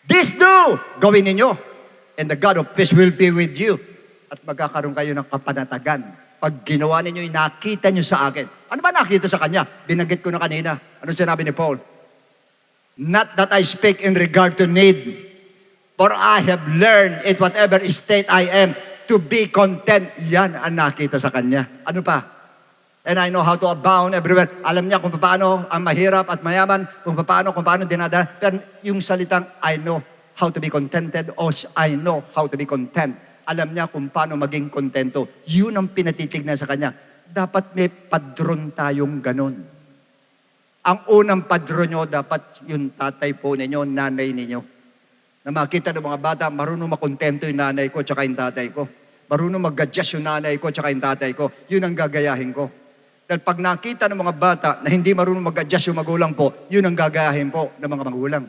this do, gawin ninyo. And the God of peace will be with you. At magkakaroon kayo ng kapanatagan. Pag ginawa ninyo yung nakita nyo sa akin. Ano ba nakita sa kanya? Binanggit ko na kanina. Ano sinabi ni Paul? Not that I speak in regard to need, for I have learned in whatever state I am to be content. Yan ang nakita sa kanya. Ano pa? And I know how to abound everywhere. Alam niya kung paano ang mahirap at mayaman, kung paano dinadala. Pero yung salitang I know how to be contented, or I know how to be content. Alam niya kung paano maging kontento. Yun ang pinatitignan sa kanya. Dapat may padron tayong ganon. Ang unang padron nyo, dapat yung tatay po ninyo, nanay ninyo. Na makita ng mga bata, marunong makontento yung nanay ko tsaka yung tatay ko. Marunong mag-adjust yung nanay ko tsaka yung tatay ko. Yun ang gagayahin ko. Dahil pag nakita ng mga bata na hindi marunong mag-adjust yung magulang po, yun ang gagayahin po ng mga magulang.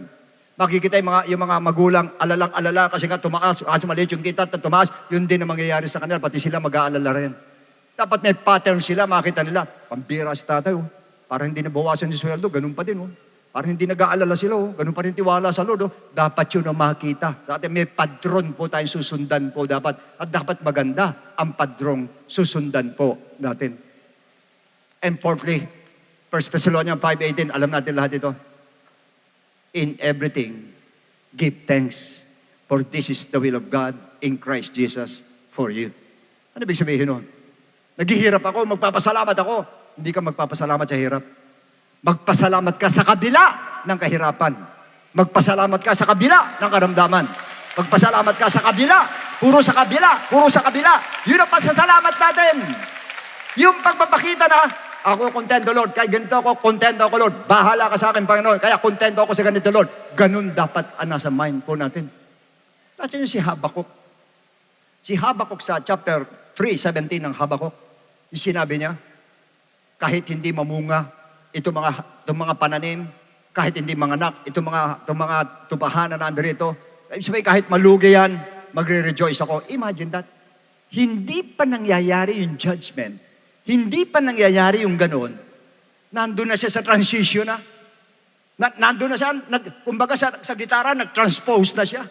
Makikita yung mga magulang alalang-alala kasi nga tumaas, maliit yung kita at tumaas, yun din ang mangyayari sa kanila, pati sila mag-aalala rin. Dapat may pattern sila, makita nila, pambira si tatay, parang hindi nabawasan yung sweldo, ganun pa din. Parang hindi nag-aalala sila, ganun pa rin tiwala sa Lord. Dapat yun ang makita. Sa atin may padron po tayong susundan po dapat. At dapat maganda ang padrong susundan po natin. And fourthly, 1 Thessalonians 5:18, alam natin lahat ito. In everything, give thanks, for this is the will of God in Christ Jesus for you. Ano ibig sabihin nun? Naghihirap ako, magpapasalamat ako. Hindi ka magpapasalamat sa hirap. Magpasalamat ka sa kabila ng kahirapan. Magpasalamat ka sa kabila ng karamdaman. Magpasalamat ka sa kabila. Puro sa kabila. Puro sa kabila. Yun ang pasasalamat natin. Yung pagpapakita na, ako kontento, Lord. Kaya ganito ako, kontento ako, Lord. Bahala ka sa akin, Panginoon. Kaya kontento ako sa ganito, Lord. Ganun dapat nasa mind po natin. Kasi yung si Habakuk. Si Habakuk sa chapter 3:17 ng Habakuk, yung sinabi niya, kahit hindi mamunga, itong mga pananim, kahit hindi manganak, itong mga tupahan na nandito, sabi, kahit malugi yan, magre-rejoice ako. Imagine that. Hindi pa nangyayari yung judgment. Hindi pa nangyayari yung ganon. Nandun na siya sa transition na. Nandun na siya, kumbaga sa gitara, nag-transpose na siya.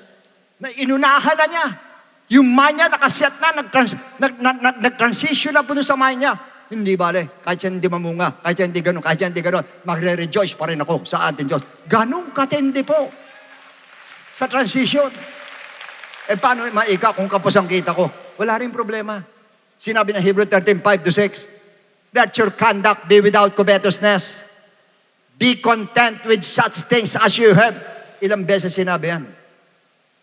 Inunahan na niya. Yung mind niya, nakaset na, nag-transition na po sa mind niya. Hindi bale, kahit siya hindi mamunga, kahit siya hindi ganon, kahit siya hindi ganon, magre-rejoice pa rin ako sa ating Diyos. Ganong katindi po sa transition. Paano maika kung kapos ang kita ko? Wala rin problema. Sinabi ng Hebrew 13:5-6, let your conduct be without covetousness. Be content with such things as you have. Ilang beses sinabi yan.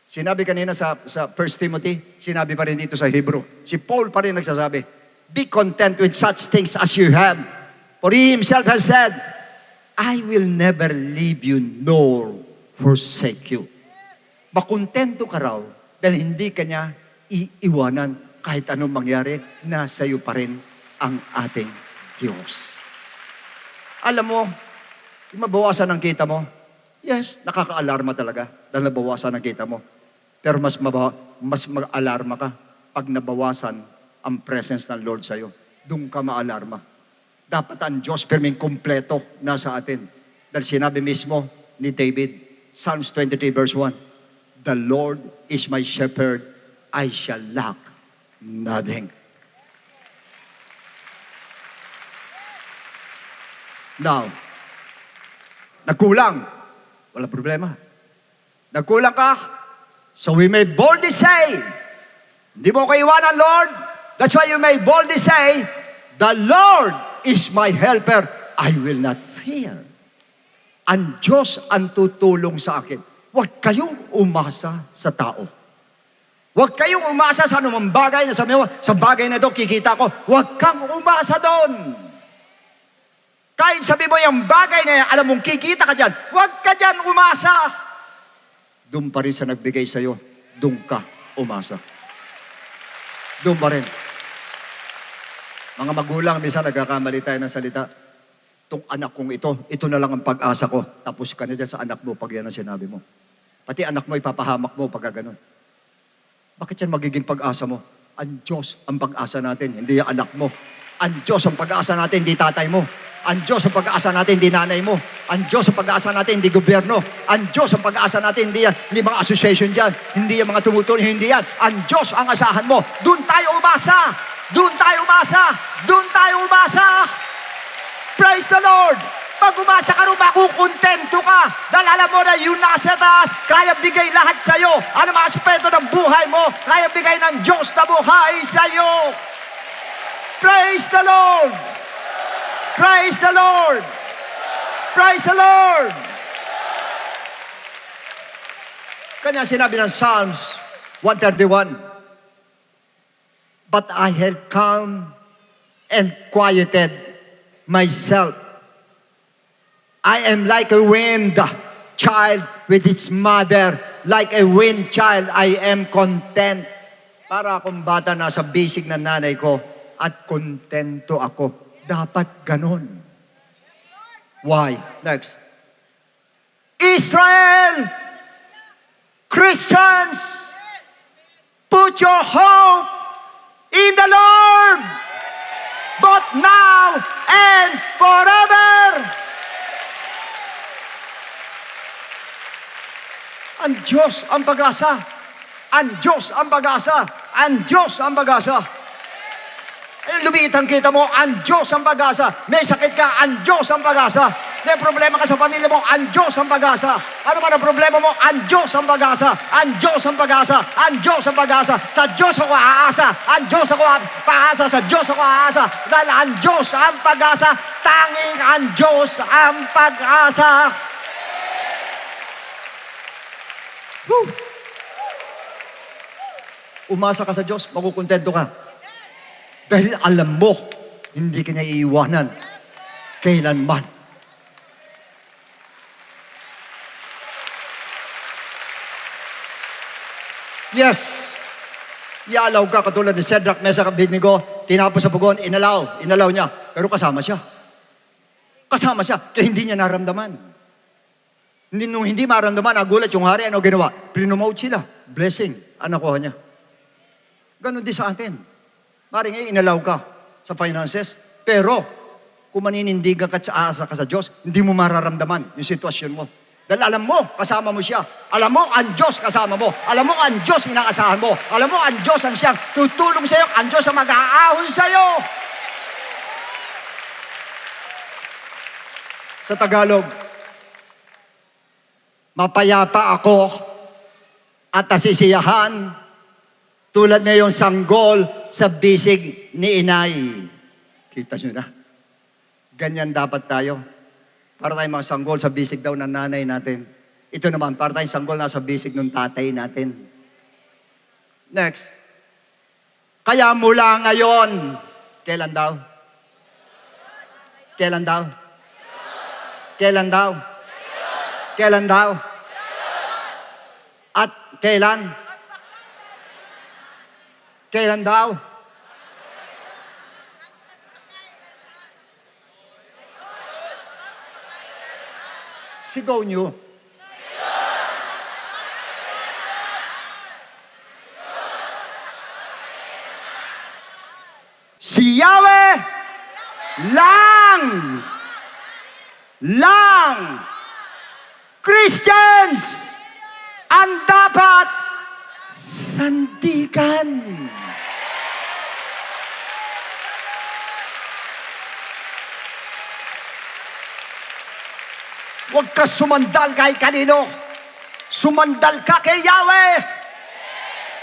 Sinabi kanina sa 1 Timothy, sinabi pa rin dito sa Hebrew. Si Paul pa rin nagsasabi, be content with such things as you have. For he himself has said, I will never leave you nor forsake you. Makontento ka raw dahil hindi ka niya iiwanan. Kahit anong mangyari, nasa iyo pa rin ang ating Diyos. Alam mo, mabawasan ang kita mo. Yes, nakaka-alarma talaga dahil nabawasan ang kita mo. Pero mas mag-alarma ka pag nabawasan ang presence ng Lord sa iyo. Doon ka ma-alarma. Dapat ang Diyos perming kumpleto nasa atin. Dahil sinabi mismo ni David, Psalms 23:1, the Lord is my shepherd, I shall lack nothing. Now, nagkulang. Wala problema. Nagkulang ka, so we may boldly say, hindi mo ko iwanan, Lord. That's why you may boldly say, the Lord is my helper. I will not fear. Ang Diyos ang tutulong sa akin. Huwag kayong umasa sa tao. Huwag kayong umasa sa anumang bagay na sabi mo, sa bagay na ito, kikita ko. Huwag kang umasa doon. Kahit sabi mo yung bagay na yan, alam mong kikita ka dyan, huwag ka dyan umasa. Doon pa rin sa nagbigay sa'yo, doon ka umasa. Doon pa rin. Mga magulang, minsan nagkakamali tayo ng salita. Itong anak kong ito na lang ang pag-asa ko. Tapos ka na dyan sa anak mo pag yan ang sinabi mo. Pati anak mo, ipapahamak mo pag gano'n. Bakit yan magiging pag-asa mo? Ang Diyos ang pag-asa natin, hindi yung anak mo. Ang Diyos ang pag-asa natin, hindi tatay mo. Ang Diyos ang pag-asa natin, hindi nanay mo. Ang Diyos ang pag-asa natin, hindi gobyerno. Ang Diyos ang pag-asa natin, hindi mga association dyan. Hindi yung mga tumutulong, hindi yan. Ang Diyos ang asahan mo. Doon tayo umasa. Doon tayo umasa. Doon tayo umasa. Praise the Lord. Pag umasa ka rin, makukontento ka. Dahil alam mo na yun nasa taas, kaya bigay lahat sa'yo. Ano mga aspeto ng buhay mo, kaya bigay ng Diyos na buhay sa'yo. Praise the Lord. Praise the Lord. Praise the Lord. Kanya sinabi ng Psalms 131, but I had calm and quieted myself. I am like a wind child with its mother. Like a wind child, I am content. Para akong bata nasa bisig ng nanay ko at kontento ako. Dapat ganon. Why? Next. Israel! Christians! Put your hope in the Lord! But now and forever! Ang Diyos ang pag-asa. Ang Diyos ang pag-asa. Ang Diyos ang pag-asa. Lumiit ang kita mo, ang Diyos ang pag-asa. May sakit ka, ang Diyos ang pag-asa. May problema ka sa pamilya mo, ang Diyos ang pag-asa. Ano man ang problema mo, ang Diyos ang pag-asa. Ang Diyos ang pag-asa. Ang Diyos ang pag-asa. Sa Diyos ako aasa. Ang Diyos ako paasa. Sa Diyos ako aasa. Dahil ang Diyos ang pag-asa. Tanging ang Diyos ang pag-asa. Woo! Umasa ka sa Diyos, makukontento ka. Dahil alam mo, hindi ka niya iiwanan kailanman. Yes, ialaw ka katulad ni Shadrach, Meshach, Abednego, tinapos sa pugon, inalaw niya, pero kasama siya. Kasama siya, kaya hindi niya naramdaman. Nung hindi maramdaman, nagulat yung hari, ano ginawa? Prinomote sila. Blessing, ang nakuha niya. Ganon din sa atin. Maring ngayon, inalaw ka sa finances, pero kung maninindigan ka at aasa ka sa Diyos, hindi mo mararamdaman yung sitwasyon mo. Dahil alam mo, kasama mo siya. Alam mo, ang Diyos kasama mo. Alam mo, ang Diyos inaasahan mo. Alam mo, ang Diyos ang siyang tutulong sa iyo. Ang Diyos ang mag-aahon sa iyo. Sa Tagalog, mapayapa ako at nasisiyahan tulad ngayong sanggol sa bisig ni inay. Kita nyo na. Ganyan dapat tayo. Para tayong mga sanggol sa bisig daw ng nanay natin. Ito naman, para tayong sanggol na sa bisig ng tatay natin. Next. Kaya mula ngayon, kailan daw? Kailan daw? Kailan daw? Kailan daw? At kailan? Kailan daw? Sigaw nyo. Si Yahweh lang Christians ang dapat sandigan. Huwag ka sumandal kay kanino. Sumandal ka kay Yahweh.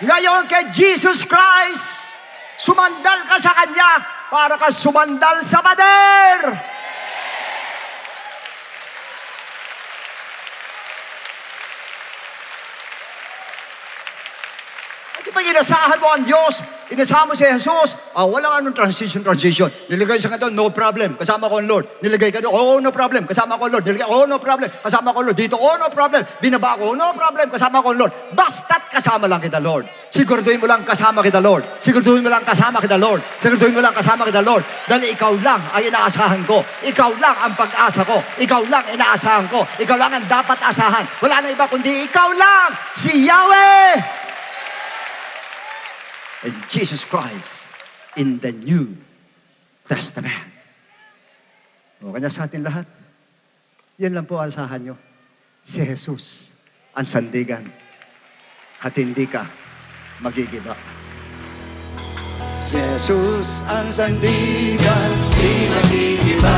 Ngayon kay Jesus Christ. Sumandal ka sa Kanya para ka sumandal sa pader. Kasi pag inasahan mo ang Diyos, inasahan mo si Jesus, walang anong transition. Nilagay siya ka doon, no problem, kasama ko ang Lord. Nilagay ka doon, no problem, kasama ko ang Lord. Nilagay, no problem, kasama ko ang Lord. Dito, no problem, binaba ko, no problem, kasama ko ang Lord. Basta't kasama lang kita, Lord. Siguraduhin mo lang kasama kita, Lord. Siguraduhin mo lang kasama kita, Lord. Siguraduhin mo lang kasama kita, Lord. Dahil ikaw lang ay inaasahan ko. Ikaw lang ang pag-asa ko. Ikaw lang inaasahan ko. Ikaw lang ang dapat asahan. Wala na iba kundi ikaw lang, si Yahweh. And Jesus Christ in the New Testament. O kanya sa atin lahat, yan lang po ang asahan nyo. Si Jesus ang sandigan at hindi ka magigiba. Si Jesus ang sandigan, di magigiba.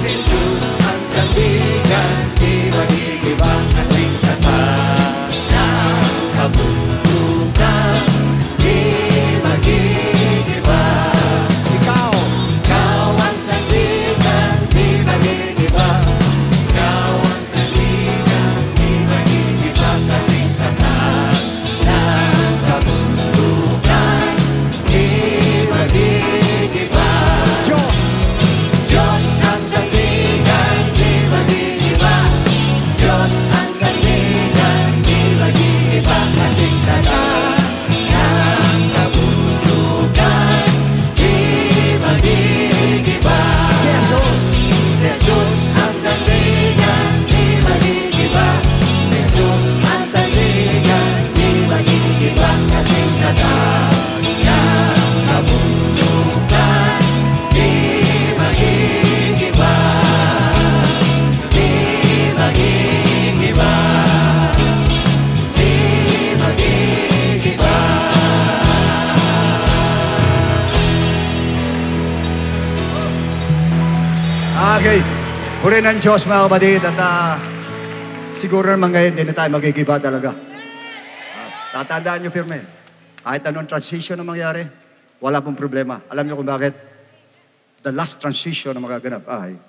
Si Jesus ang sandigan, di magigiba. Kasing katahan ng kabundukan, di magigiba. Ikaw ang sandigan, di magigiba. Ikaw ang sandigan, di magigiba. Kasing katahan ng kabundukan, di bagay. Puri ng Diyos mga kapatid at siguro naman ngayon hindi na tayo magigiba talaga. Tatandaan nyo firme. Kahit anong transition na mangyari, wala pong problema. Alam nyo kung bakit? The last transition na magaganap ay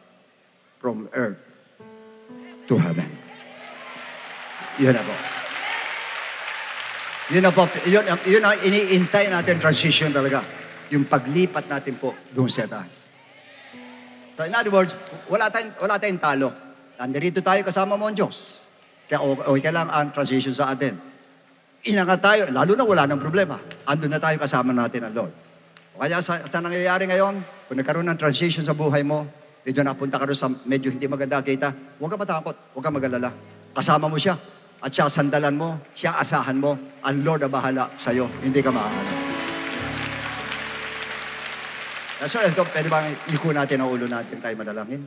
from earth to heaven. Yun na po. Yun na po. Yun ang iniintay natin transition talaga. Yung paglipat natin po doon sa taas. So in other words, wala tayong talo. Nandito tayo kasama mo ang Diyos. Kaya okay lang ang transition sa atin. Inangat tayo, lalo na wala ng problema. Andun na tayo kasama natin ang Lord. O kaya sa nangyayari ngayon, kung nagkaroon ng transition sa buhay mo, medyo napunta ka doon sa medyo hindi maganda kita, huwag ka matakot, huwag ka mag-alala. Kasama mo siya. At siya sandalan mo, siya asahan mo, ang Lord na bahala sa'yo, hindi ka maahala. So, ito, pwede bang iko natin ang ulo natin tayo manalangin?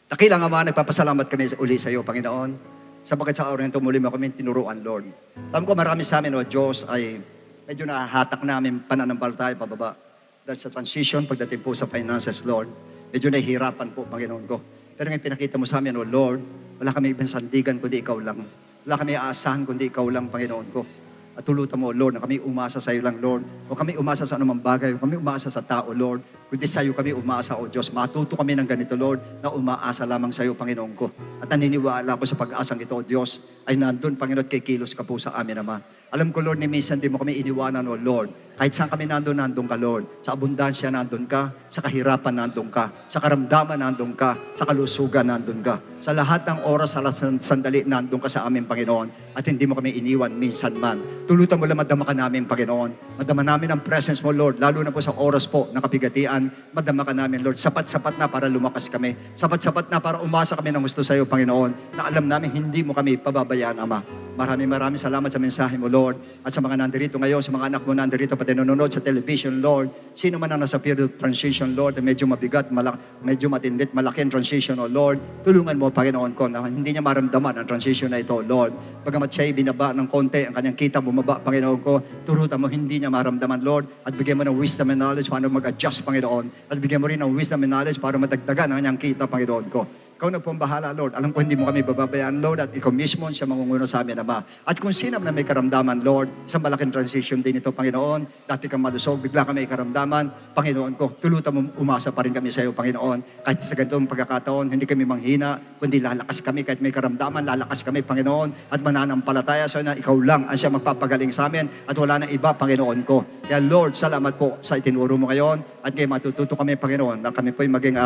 Dakilang Ama, nagpapasalamat kami uli sa iyo, Panginoon. Sapagkat sa araw nito muli mo kami tinuruan, Lord. Alam ko marami sa amin, O Diyos, ay medyo nahahatak namin pananampalataya pababa. Dahil sa transition, pagdating po sa finances, Lord, medyo nahihirapan po, Panginoon ko. Pero ngayon pinakita mo sa amin, O Lord, wala kami ibang sandigan kundi ikaw lang. Wala kami aasahan kundi ikaw lang, Panginoon ko. At tulutan mo, Lord, na kami umasa sa iyo lang, Lord. O kami umasa sa anumang bagay, o kami umasa sa tao, Lord. Kundi sa iyo kami umasa, O Diyos. Matuto kami ng ganito, Lord, na umaasa lamang sa iyo, Panginoon ko. At naniniwala ko sa pag-asang ito, O Diyos, ay nandun, Panginoon, kay kilos ka po sa amin, Ama. Alam ko, Lord, ni minsan di mo kami iniwanan, O Lord. Kahit saan kami nandun ka, Lord. Sa abundansya nandun ka, sa kahirapan nandun ka, sa karamdaman nandun ka, sa kalusugan nandun ka. Sa lahat ng oras, sa lahat ng sandali, nandun ka sa amin, Panginoon. At hindi mo kami iniwan minsan man. Tulutan mo lang madama ka namin, Panginoon. Madama namin ang presence mo, Lord. Lalo na po sa oras po ng kapigatian, madama ka namin, Lord. Sapat-sapat na para lumakas kami. Sapat-sapat na para umasa kami ng gusto sa iyo, Panginoon. Na alam namin, hindi mo kami pababayaan, Ama. Maraming salamat sa mensahe mo, Lord. At sa mga nandirito ngayon, sa mga anak mo nandirito, pati nanonood sa television, Lord. Sino man ang nasa period of transition, Lord, medyo mabigat, medyo matindit, malaki ang transition, O Lord. Tulungan mo, Panginoon ko, na hindi niya maramdaman ang transition na ito, Lord. Bagamat siya'y binaba ng konti, ang kanyang kita bumaba, Panginoon ko, turutan mo, hindi niya maramdaman, Lord. At bigyan mo ng wisdom and knowledge paano mag-adjust, Panginoon. At bigyan mo rin ng wisdom and knowledge para madagdagan ang kanyang kita, Panginoon ko. Ikaw na po ang bahala, Lord. Alam ko hindi mo kami bababayaan, Lord, at ikaw mismo siya mangunguna sa amin, Ama. At kung sino na may karamdaman, Lord, sa malaking transition din ito, Panginoon, dati kang malusog, bigla ka may karamdaman, Panginoon ko, tulutan mo, umasa pa rin kami sa iyo, Panginoon. Kahit sa ganitong pagkakataon, hindi kami manghina, kundi lalakas kami, kahit may karamdaman, lalakas kami, Panginoon, at mananampalataya sa iyo na ikaw lang ang siya magpapagaling sa amin, at wala na iba, Panginoon ko. Kaya, Lord, salamat po sa itinuro mo ngayon, at ngayon matututo kami, Panginoon, na kami po'y maging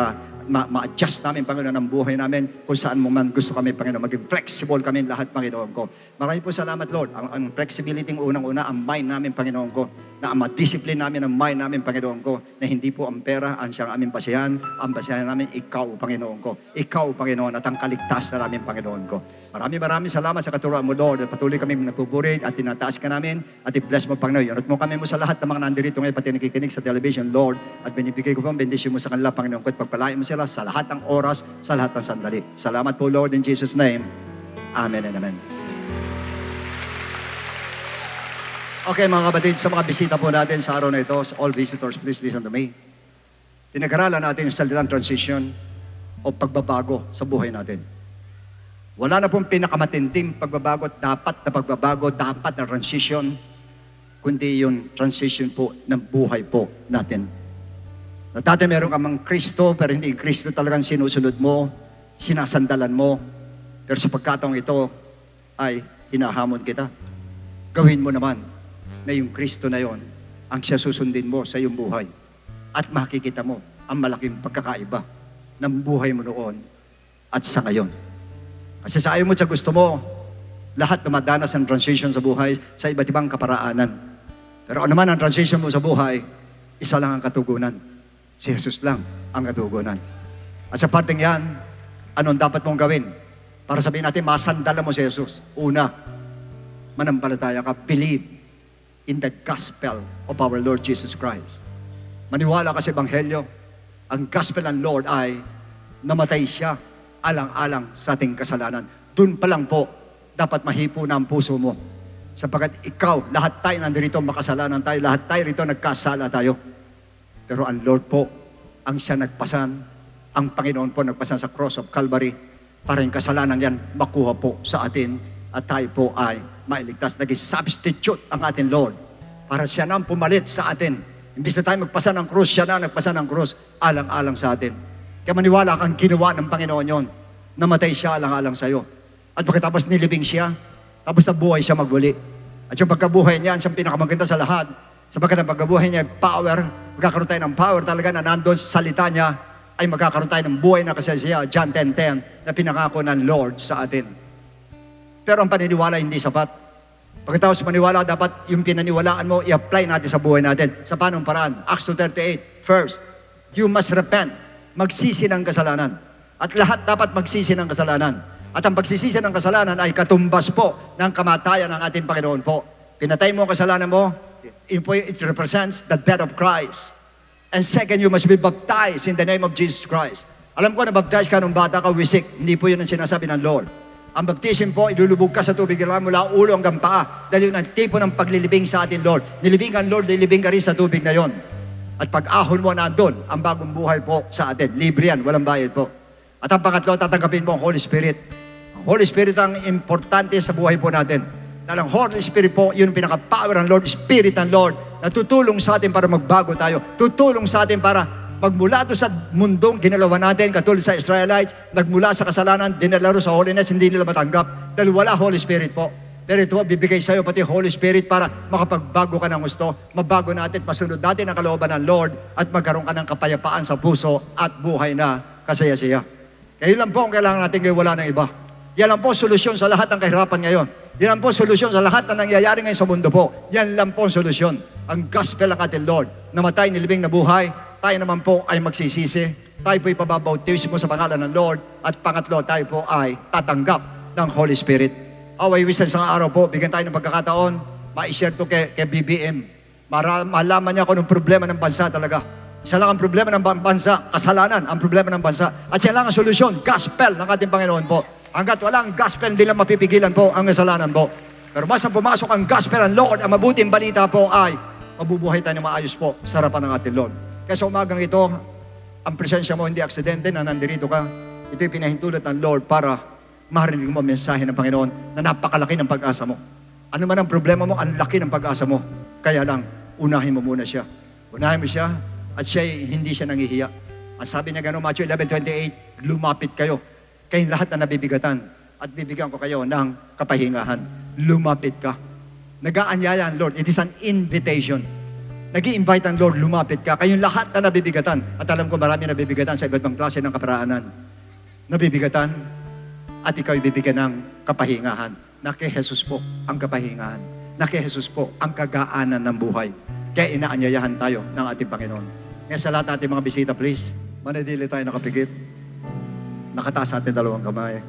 ma-adjust namin, Panginoon, ang buhay namin kung saan mo man gusto kami, Panginoon. Maging flexible kami lahat, Panginoon ko. Marami po salamat, Lord. Ang flexibility ng unang-una, ang mind namin, Panginoon ko, na ang ma-discipline namin, ang mind namin, Panginoon ko, na hindi po ang pera ang siyang aming basihan. Ang basihan namin, ikaw, Panginoon ko. Ikaw, Panginoon, at ang kaligtas na namin, Panginoon ko. Maraming salamat sa katuruan mo, Lord. At patuloy kami nagpupurit at tinataas ka namin at i-bless mo, Panginoon. At mo kami mo sa lahat ng mga nandirito ngayon, pati nakikinig sa television, Lord. At binibigay ko po ang bendisyon mo sa kanila, Panginoon ko. At pagpalain mo sila sa lahat ng oras, sa lahat ng sandali. Salamat po, Lord, in Jesus' name. Amen and amen. Okay, mga kapatid, sa mga bisita po natin sa araw na ito, all visitors, please listen to me. Pinag-aralan natin yung salitang transition o pagbabago sa buhay natin. Wala na pong pinakamatinding pagbabago at dapat na transition, kundi yung transition po ng buhay po natin. Na dati meron ka mang Kristo, pero hindi Kristo talagang sinusunod mo, sinasandalan mo. Pero sa pagkataong ito, ay hinahamon kita. Gawin mo naman na yung Kristo na yon ang siya susundin mo sa iyong buhay. At makikita mo ang malaking pagkakaiba ng buhay mo noon at sa ngayon. Kasi sa ayaw mo sa gusto mo, lahat dumadanas ang transition sa buhay sa iba't ibang kaparaanan. Pero ano man ang transition mo sa buhay, isa lang ang katugunan. Si Jesus lang ang katugunan. At sa parteng yan, anong dapat mong gawin? Para sabihin natin, masandala mo si Jesus. Una, manampalataya ka, believe in the gospel of our Lord Jesus Christ. Maniwala ka sa Ebanghelyo. Ang gospel ng Lord ay namatay siya alang-alang sa ating kasalanan. Doon pa lang po, dapat mahipo na ang puso mo. Sapagkat ikaw, lahat tayo nandito makasalanan tayo, lahat tayo rito nagkasala tayo. Pero ang Lord po, ang siya nagpasan ang Panginoon po nagpasa sa cross of Calvary para yung kasalanan yan makuha po sa atin at tayo po ay mailigtas. Naging substitute ang ating Lord para siya na ang pumalit sa atin. Imbis na tayo magpasa ng krus, siya na nagpasa ng krus alang-alang sa atin. Kaya maniwala kang ginawa ng Panginoon yon. Namatay siya alang-alang sa iyo. At pagkatapos nilibing siya, tapos nabuhay siya magbuli. At yung pagkabuhay niya, siyang pinakamaganda sa lahat. Sapagkat ang pagkabuhay niya ay power, magkakaroon tayo ng power talaga na nandun sa salita niya, ay magkakaroon tayo ng buhay na kasasiya, John 10:10, na pinangako ng Lord sa atin. Pero ang paniniwala hindi sapat. Pagkatapos maniwala, dapat yung pinaniwalaan mo, i-apply natin sa buhay natin. Sa panong paraan? Acts 2:38, first, you must repent. Magsisi ng kasalanan. At lahat dapat magsisi ng kasalanan. At ang pagsisisi ng kasalanan ay katumbas po ng kamatayan ng ating Panginoon po. Pinatay mo ang kasalanan mo, it represents the death of Christ. And second, you must be baptized in the name of Jesus Christ. Alam ko na baptize ka nung bata ka, wisik. Hindi po yun ang sinasabi ng Lord. Ang baptism po, ilulubog ka sa tubig mula ulo hanggang paa. Dahil yun ang tipo ng paglilibing sa ating Lord. Nilibing ang Lord, lilibing ka rin sa tubig na yon. At pag ahon mo na doon, ang bagong buhay po sa atin. Libre yan, walang bayad po. At ang pangatlo, tatanggapin mo ang Holy Spirit. Ang Holy Spirit ang importante sa buhay po natin. Dahil ang Holy Spirit po, yun ang pinaka-power ng Lord, Spirit ng Lord, na tutulong sa atin para magbago tayo. Tutulong sa atin para magmula doon sa mundong ginalawa natin, katulad sa Israelites, nagmula sa kasalanan, dinalaro sa holiness, hindi nila matanggap. Dahil wala Holy Spirit po. Pero ito, bibigay sa'yo pati Holy Spirit para makapagbago ka ng gusto, mabago natin, masunod natin ang kalooban ng Lord, at magkaroon ka ng kapayapaan sa puso at buhay na kasaya-saya. Kaya lang po ang kailangan natin ngayon, wala ng iba. Yan lang po solusyon sa lahat ng kahirapan ngayon. Yan lang po solusyon sa lahat na nangyayari ngayon sa mundo po. Yan lang po solusyon. Ang gospel ng ating Lord. Namatay, nilibing, nabuhay. Tayo naman po ay magsisisi. Tayo po ipababautismo sa pangalan ng Lord. At pangatlo, tayo po ay tatanggap ng Holy Spirit. Away wisan sa araw po, bigyan tayo ng pagkakataon, ma-share to kay BBM. Malaman niya kung anong problema ng bansa talaga. Isa lang ang problema ng bansa, kasalanan ang problema ng bansa. At yan lang ang solusyon, gospel ng ating Panginoon po. Hanggat walang gospel, hindi lang mapipigilan po ang kasalanan po. Pero mas ang pumasok ang gospel ng Lord, ang mabuting balita po ay mabubuhay tayo ng maayos po sa harapan ng ating Lord. Kaya sa umagang ito, ang presensya mo hindi aksidente na nandirito ka. Ito'y pinahintulot ng Lord para marinig mo ang mensahe ng Panginoon na napakalaki ng pag-asa mo. Ano man ang problema mo, ang laki ng pag-asa mo. Kaya lang, unahin mo muna siya. Unahin mo siya at hindi siya nangihiya. Ang sabi niya gano'n, Matthew 11:28, lumapit kayo. Kayong lahat na nabibigatan at bibigyan ko kayo ng kapahingahan. Lumapit ka. Nag-aanyaya ang Lord. It is an invitation. Nag-i-invite ang Lord, lumapit ka. Kayong lahat na nabibigatan. At alam ko marami nabibigatan sa iba't ibang klase ng kaparaanan. Nabibigatan at ikaw ibibigyan ng kapahingahan. Na kay Jesus po ang kapahingahan. Na kay Jesus po ang kagaanan ng buhay. Kaya inaanyayahan tayo ng ating Panginoon. Ngayon sa lahat natin mga bisita, please, manadili tayo nakapigit. Nakataas natin dalawang kamay.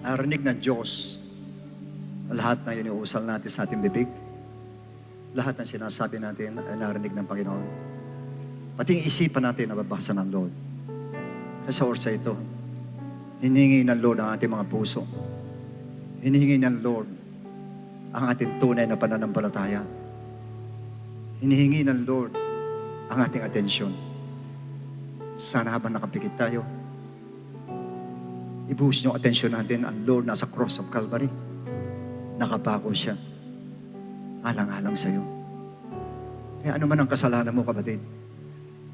Narinig ng Diyos lahat na iniuusal natin sa ating bibig. Lahat ng sinasabi natin ay narinig ng Panginoon. Pati yung isipan natin nababasa ng Lord. Kasi sa orsa ito, hinihingi ng Lord ang ating mga puso. Hinihingi ng Lord ang ating tunay na pananampalataya. Hinihingi ng Lord ang ating atensyon. Sana habang nakapikit tayo, ibuhos niyo atensyon natin ang Lord nasa cross of Calvary. Nakabago siya. Alang-alang sa iyo. Kaya ano man ang kasalanan mo, kapatid,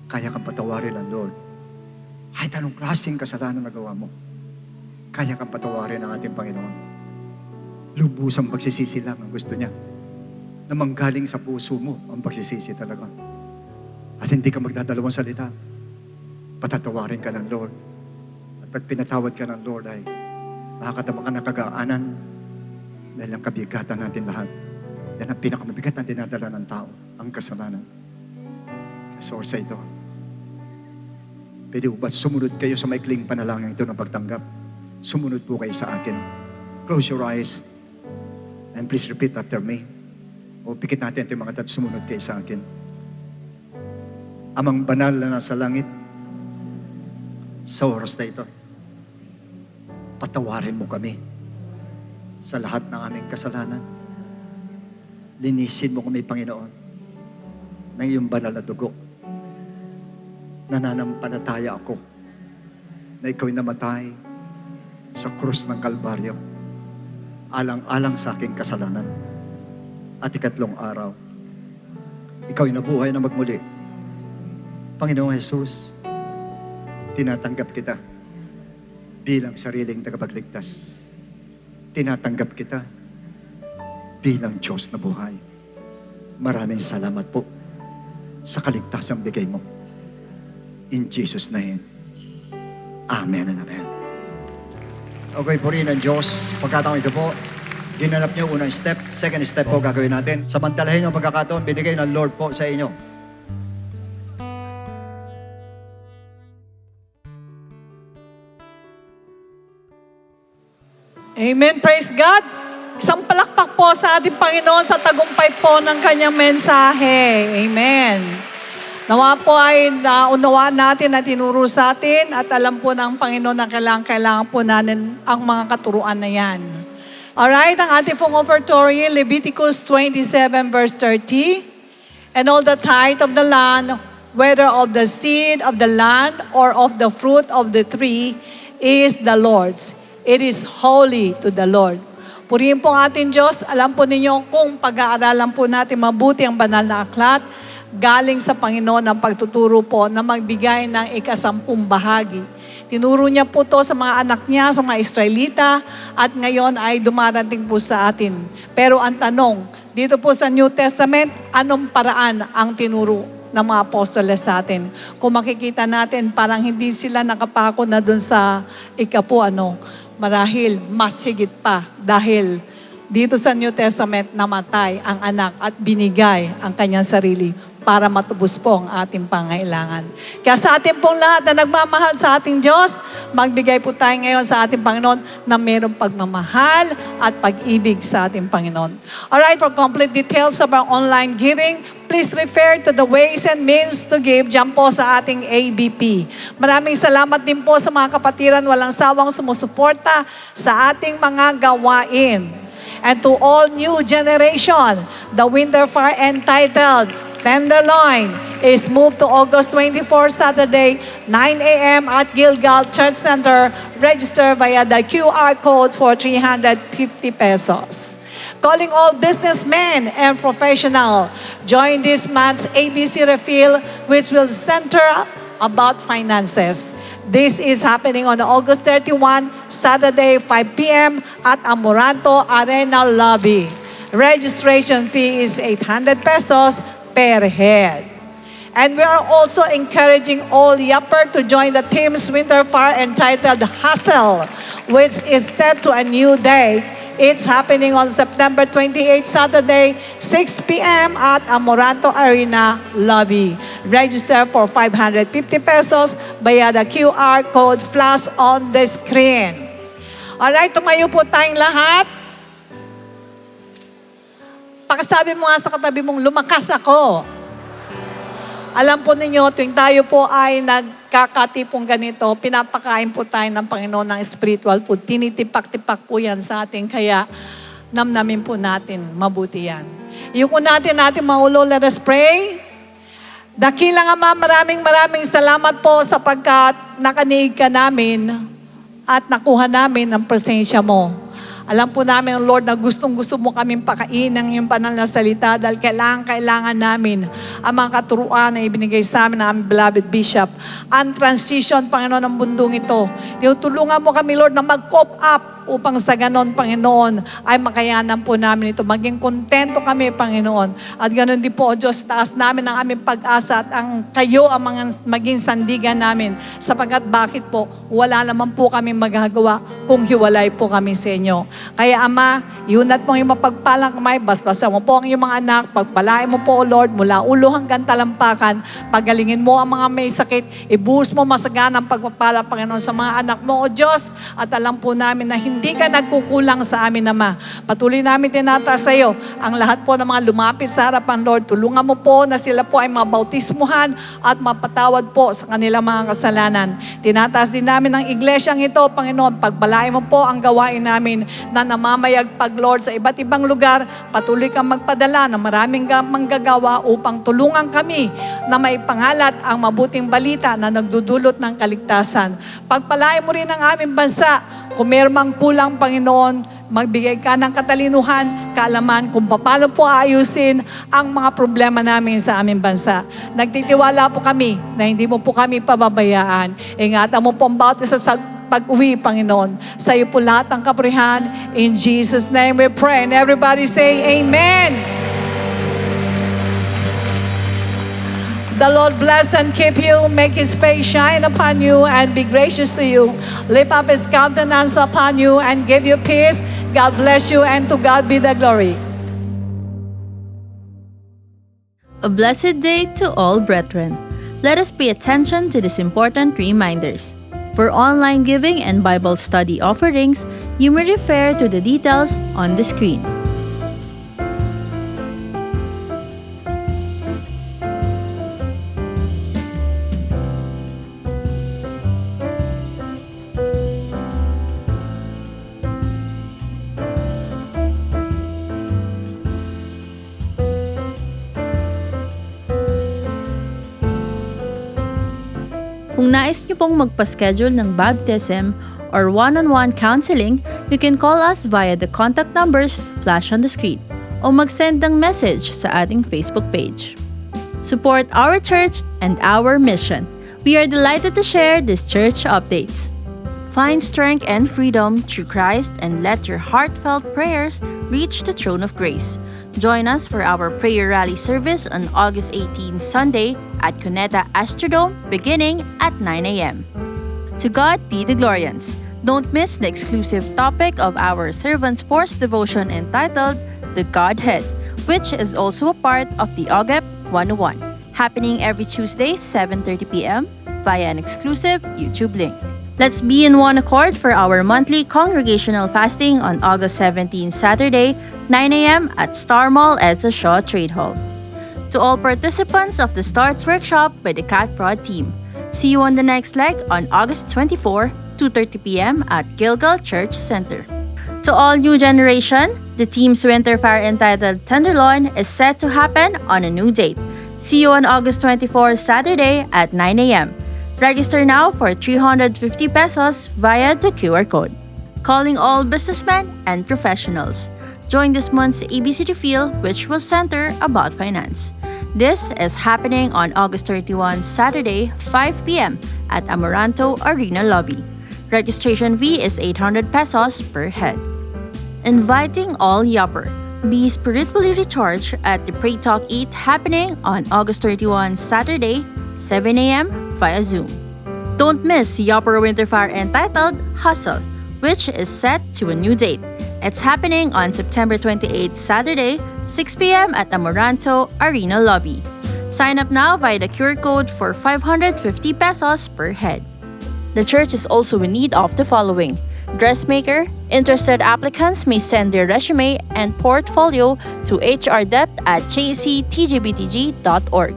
kaya kang patawarin ng Lord. Kahit anong klaseng kasalanan na gawa mo, kaya kang patawarin ng ating Panginoon. Lubusang pagsisisi lang ang gusto niya. Na manggaling sa puso mo ang pagsisisi talaga. At hindi ka magdadalawang salita. Patatawarin ka ng Lord. At pag pinatawad ka ng Lord ay makakatama ka ng kagaanan dahil ang kabigatan natin lahat. Yan ang pinakamabigat na dinadala ng tao, ang kasalanan. So sa ito, pwede ba sumunod kayo sa maikling panalangin ito ng pagtanggap? Sumunod po kayo sa akin. Close your eyes and please repeat after me. O pikit natin ito mga sumunod kayo sa akin. Amang banal na nasa langit, sa oras na ito, patawarin mo kami sa lahat ng aming kasalanan. Linisin mo kami, Panginoon, ng iyong banal na dugo. nananampalataya ako na ikaw ay namatay sa krus ng Kalbaryo, alang-alang sa aking kasalanan. At ikatlong araw, ikaw ay nabuhay na magmuli. Panginoong Jesus, tinatanggap kita bilang sariling tagapagligtas. Tinatanggap kita bilang Diyos na buhay. Maraming salamat po sa kaligtasang bigay mo. In Jesus' name, Amen and Amen. Okay po rin ang Diyos. Pagkataon ito po, ginanap niyo unang step. Second step po gagawin natin. Samantalahin yung pagkakataon, binigay ng Lord po sa inyo. Amen. Praise God. Isang palakpak po sa ating Panginoon sa tagumpay po ng kanyang mensahe. Amen. Nawa po ay naunawaan natin at tinuro sa atin at alam po ng Panginoon na kailangan po natin ang mga katuruan na yan. Alright, ang ating pong offertory, Leviticus 27 verse 30. And all the tithe of the land, whether of the seed of the land or of the fruit of the tree, is the Lord's. It is holy to the Lord. Purihin po ang ating Diyos. Alam po ninyo kung pag-aaralan po natin mabuti ang banal na aklat, galing sa Panginoon ang pagtuturo po na magbigay ng ika-10 bahagi. Tinuro niya po to sa mga anak niya, sa mga Israelita, at ngayon ay dumarating po sa atin. Pero ang tanong, dito po sa New Testament, anong paraan ang tinuro ng mga apostoles sa atin? Kung makikita natin, parang hindi sila nakapako na dun sa marahil mas higit pa dahil dito sa New Testament namatay ang anak at binigay ang kanyang sarili para matubos po ang ating pangailangan. Kaya sa ating pong lahat na nagmamahal sa ating Diyos, magbigay po tayo ngayon sa ating Panginoon na mayroong pagmamahal at pag-ibig sa ating Panginoon. Alright, for complete details of our online giving, please refer to the ways and means to give dyan po sa ating ABP. Maraming salamat din po sa mga kapatiran walang sawang sumusuporta sa ating mga gawain. And to all new generation, the Winter Fire entitled Tenderloin is moved to August 24, Saturday, 9 a.m. at Gilgal Church Center. Register via the QR code for 350 pesos. Calling all businessmen and professionals, join this month's ABC Refill, which will center about finances. This is happening on August 31, Saturday, 5 p.m. at Amoranto Arena Lobby. Registration fee is 800 pesos per head. And we are also encouraging all Yapper to join the team's Winter Fire entitled Hustle, which is set to a new day. It's happening on September 28, Saturday, 6 p.m. at Amoranto Arena Lobby. Register for 550 pesos via the QR code flash on the screen. Alright, tumayo po tayong lahat. Pakasabi mo nga sa katabi mong, lumakas ako. Alam po ninyo, tuwing tayo po ay nagkakatipong ganito, pinapakain po tayo ng Panginoon ng spiritual food. Tinitipak-tipak po yan sa atin, kaya namnamin po natin, mabuti yan. Yuko natin maulo, let us pray. Dakilang Ama, maraming salamat po sapagkat nakaniig ka namin at nakuha namin ang presensya mo. Alam po namin, Lord, na gustong-gusto mo kaming pakain ng iyong banal na salita dahil kailangan namin ang mga katuruan na ibinigay sa amin ng aming beloved Bishop. Ang transition, Panginoon, ng bundong ito. Tinutulungan mo kami, Lord, na mag-cope up upang sa ganon, Panginoon, ay makayanan po namin ito. Maging kontento kami, Panginoon. At ganon din po, O Diyos, taas namin ang aming pag-asa at ang kayo ang maging sandigan namin. Sapagkat bakit po, wala naman po kami magagawa kung hiwalay po kami sa inyo. Kaya Ama, iunat mo yung mapagpalang kamay, basbasan mo po ang iyong mga anak, pagpalain mo po, O Lord, mula ulo hanggang talampakan, pagalingin mo ang mga may sakit, ibuhos mo masaganang pagpapala, Panginoon, sa mga anak mo, O Diyos, at alam po namin na hindi ka nagkukulang sa amin, Ama. Patuloy namin tinataas sa iyo ang lahat po ng mga lumapit sa harapan, Lord. Tulungan mo po na sila po ay mabautismuhan at mapatawad po sa kanilang mga kasalanan. Tinataas din namin ang iglesyang ito, Panginoon. Pagbalain mo po ang gawain namin na namamayagpag, Lord, sa iba't ibang lugar. Patuloy kang magpadala ng maraming manggagawa upang tulungan kami na maipangalat ang mabuting balita na nagdudulot ng kaligtasan. Pagpalain mo rin ang aming bansa. Kung mayroong kulang, Panginoon, magbigay ka ng katalinuhan, kaalaman kung paano po aayusin ang mga problema namin sa aming bansa. Nagtitiwala po kami na hindi mo po kami pababayaan. Ingatan mo po ang bawat isa sa pag-uwi, Panginoon. Sa iyo po lahat ang kapurihan. In Jesus' name we pray. And everybody say, Amen. The Lord bless and keep you, make His face shine upon you, and be gracious to you. Lift up His countenance upon you, and give you peace. God bless you, and to God be the glory. A blessed day to all brethren. Let us pay attention to these important reminders. For online giving and Bible study offerings, you may refer to the details on the screen. Kung nais niyo pong magpa-schedule ng baptism or one-on-one counseling, you can call us via the contact numbers flash on the screen o mag-send ng message sa ating Facebook page. Support our church and our mission. We are delighted to share these church updates. Find strength and freedom through Christ and let your heartfelt prayers reach the throne of grace. Join us for our prayer rally service on August 18, Sunday at Cuneta Astrodome beginning at 9 a.m. To God be the glorians. Don't miss the exclusive topic of our Servants Force devotion entitled The Godhead, which is also a part of the OGEP 101, happening every Tuesday 7:30 p.m. via an exclusive YouTube link. Let's be in one accord for our monthly congregational fasting on August 17, Saturday, 9 a.m. at Star Mall Edsa Shaw Trade Hall. To all participants of the Starts Workshop by the Cat Prod team, see you on the next leg on August 24, 2:30 p.m. at Gilgal Church Center. To all new generation, the team's winter fire entitled Tenderloin is set to happen on a new date. See you on August 24, Saturday at 9 a.m. Register now for 350 pesos via the QR code. Calling all businessmen and professionals. Join this month's ABCD Feel, which will center about finance. This is happening on August 31, Saturday, 5 p.m. at Amaranto Arena Lobby. Registration fee is 800 pesos per head. Inviting all Yopper. Be spiritually recharged at the Pray Talk 8 happening on August 31, Saturday, 7 a.m. via Zoom. Don't miss Yopper Winter Fire entitled Hustle, which is set to a new date. It's happening on September 28, Saturday, 6 p.m. at Amaranto Arena Lobby. Sign up now via the QR code for 550 pesos per head. The church is also in need of the following: dressmaker. Interested applicants may send their resume and portfolio to hrdept@jctgbtg.org.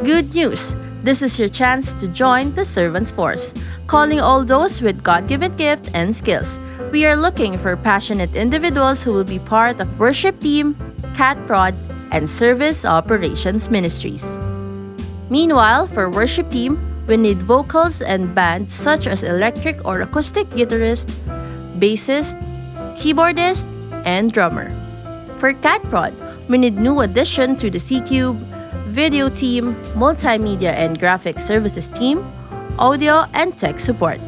Good news! This is your chance to join the Servants Force, calling all those with God-given gift and skills. We are looking for passionate individuals who will be part of worship team, Cat Prod, and service operations ministries. Meanwhile, for worship team, we need vocals and band such as electric or acoustic guitarist, bassist, keyboardist, and drummer. For Cat Prod, we need new addition to the C-Cube, video team, multimedia and graphic services team, audio and tech support.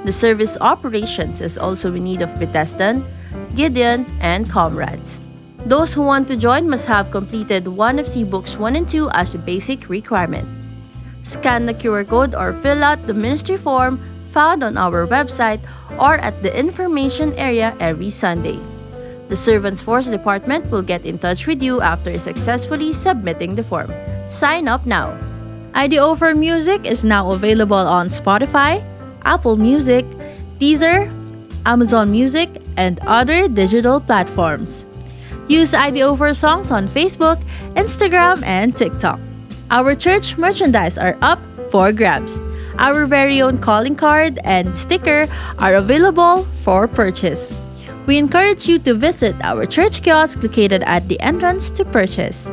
The service operations is also in need of Bethesda, Gideon, and comrades. Those who want to join must have completed one of C-Books 1 and 2 as a basic requirement. Scan the QR code or fill out the ministry form found on our website or at the information area every Sunday. The Servants Force Department will get in touch with you after successfully submitting the form. Sign up now. IDO for Music is now available on Spotify, Apple Music, Deezer, Amazon Music, and other digital platforms. Use IDO for Songs on Facebook, Instagram, and TikTok. Our church merchandise are up for grabs. Our very own calling card and sticker are available for purchase. We encourage you to visit our church kiosk located at the entrance to purchase.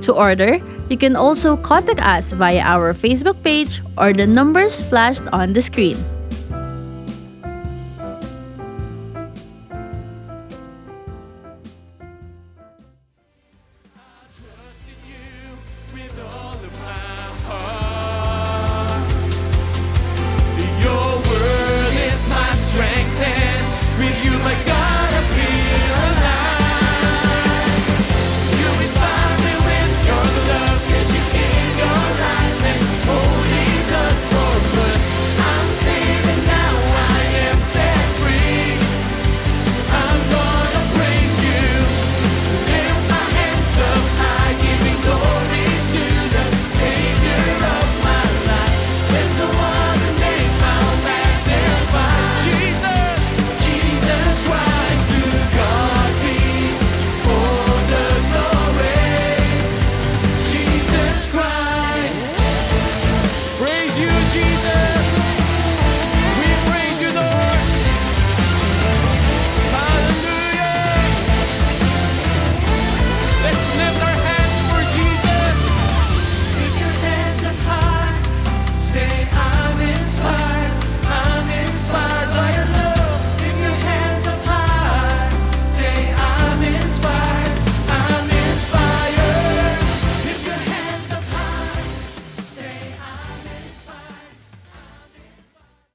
To order, you can also contact us via our Facebook page or the numbers flashed on the screen.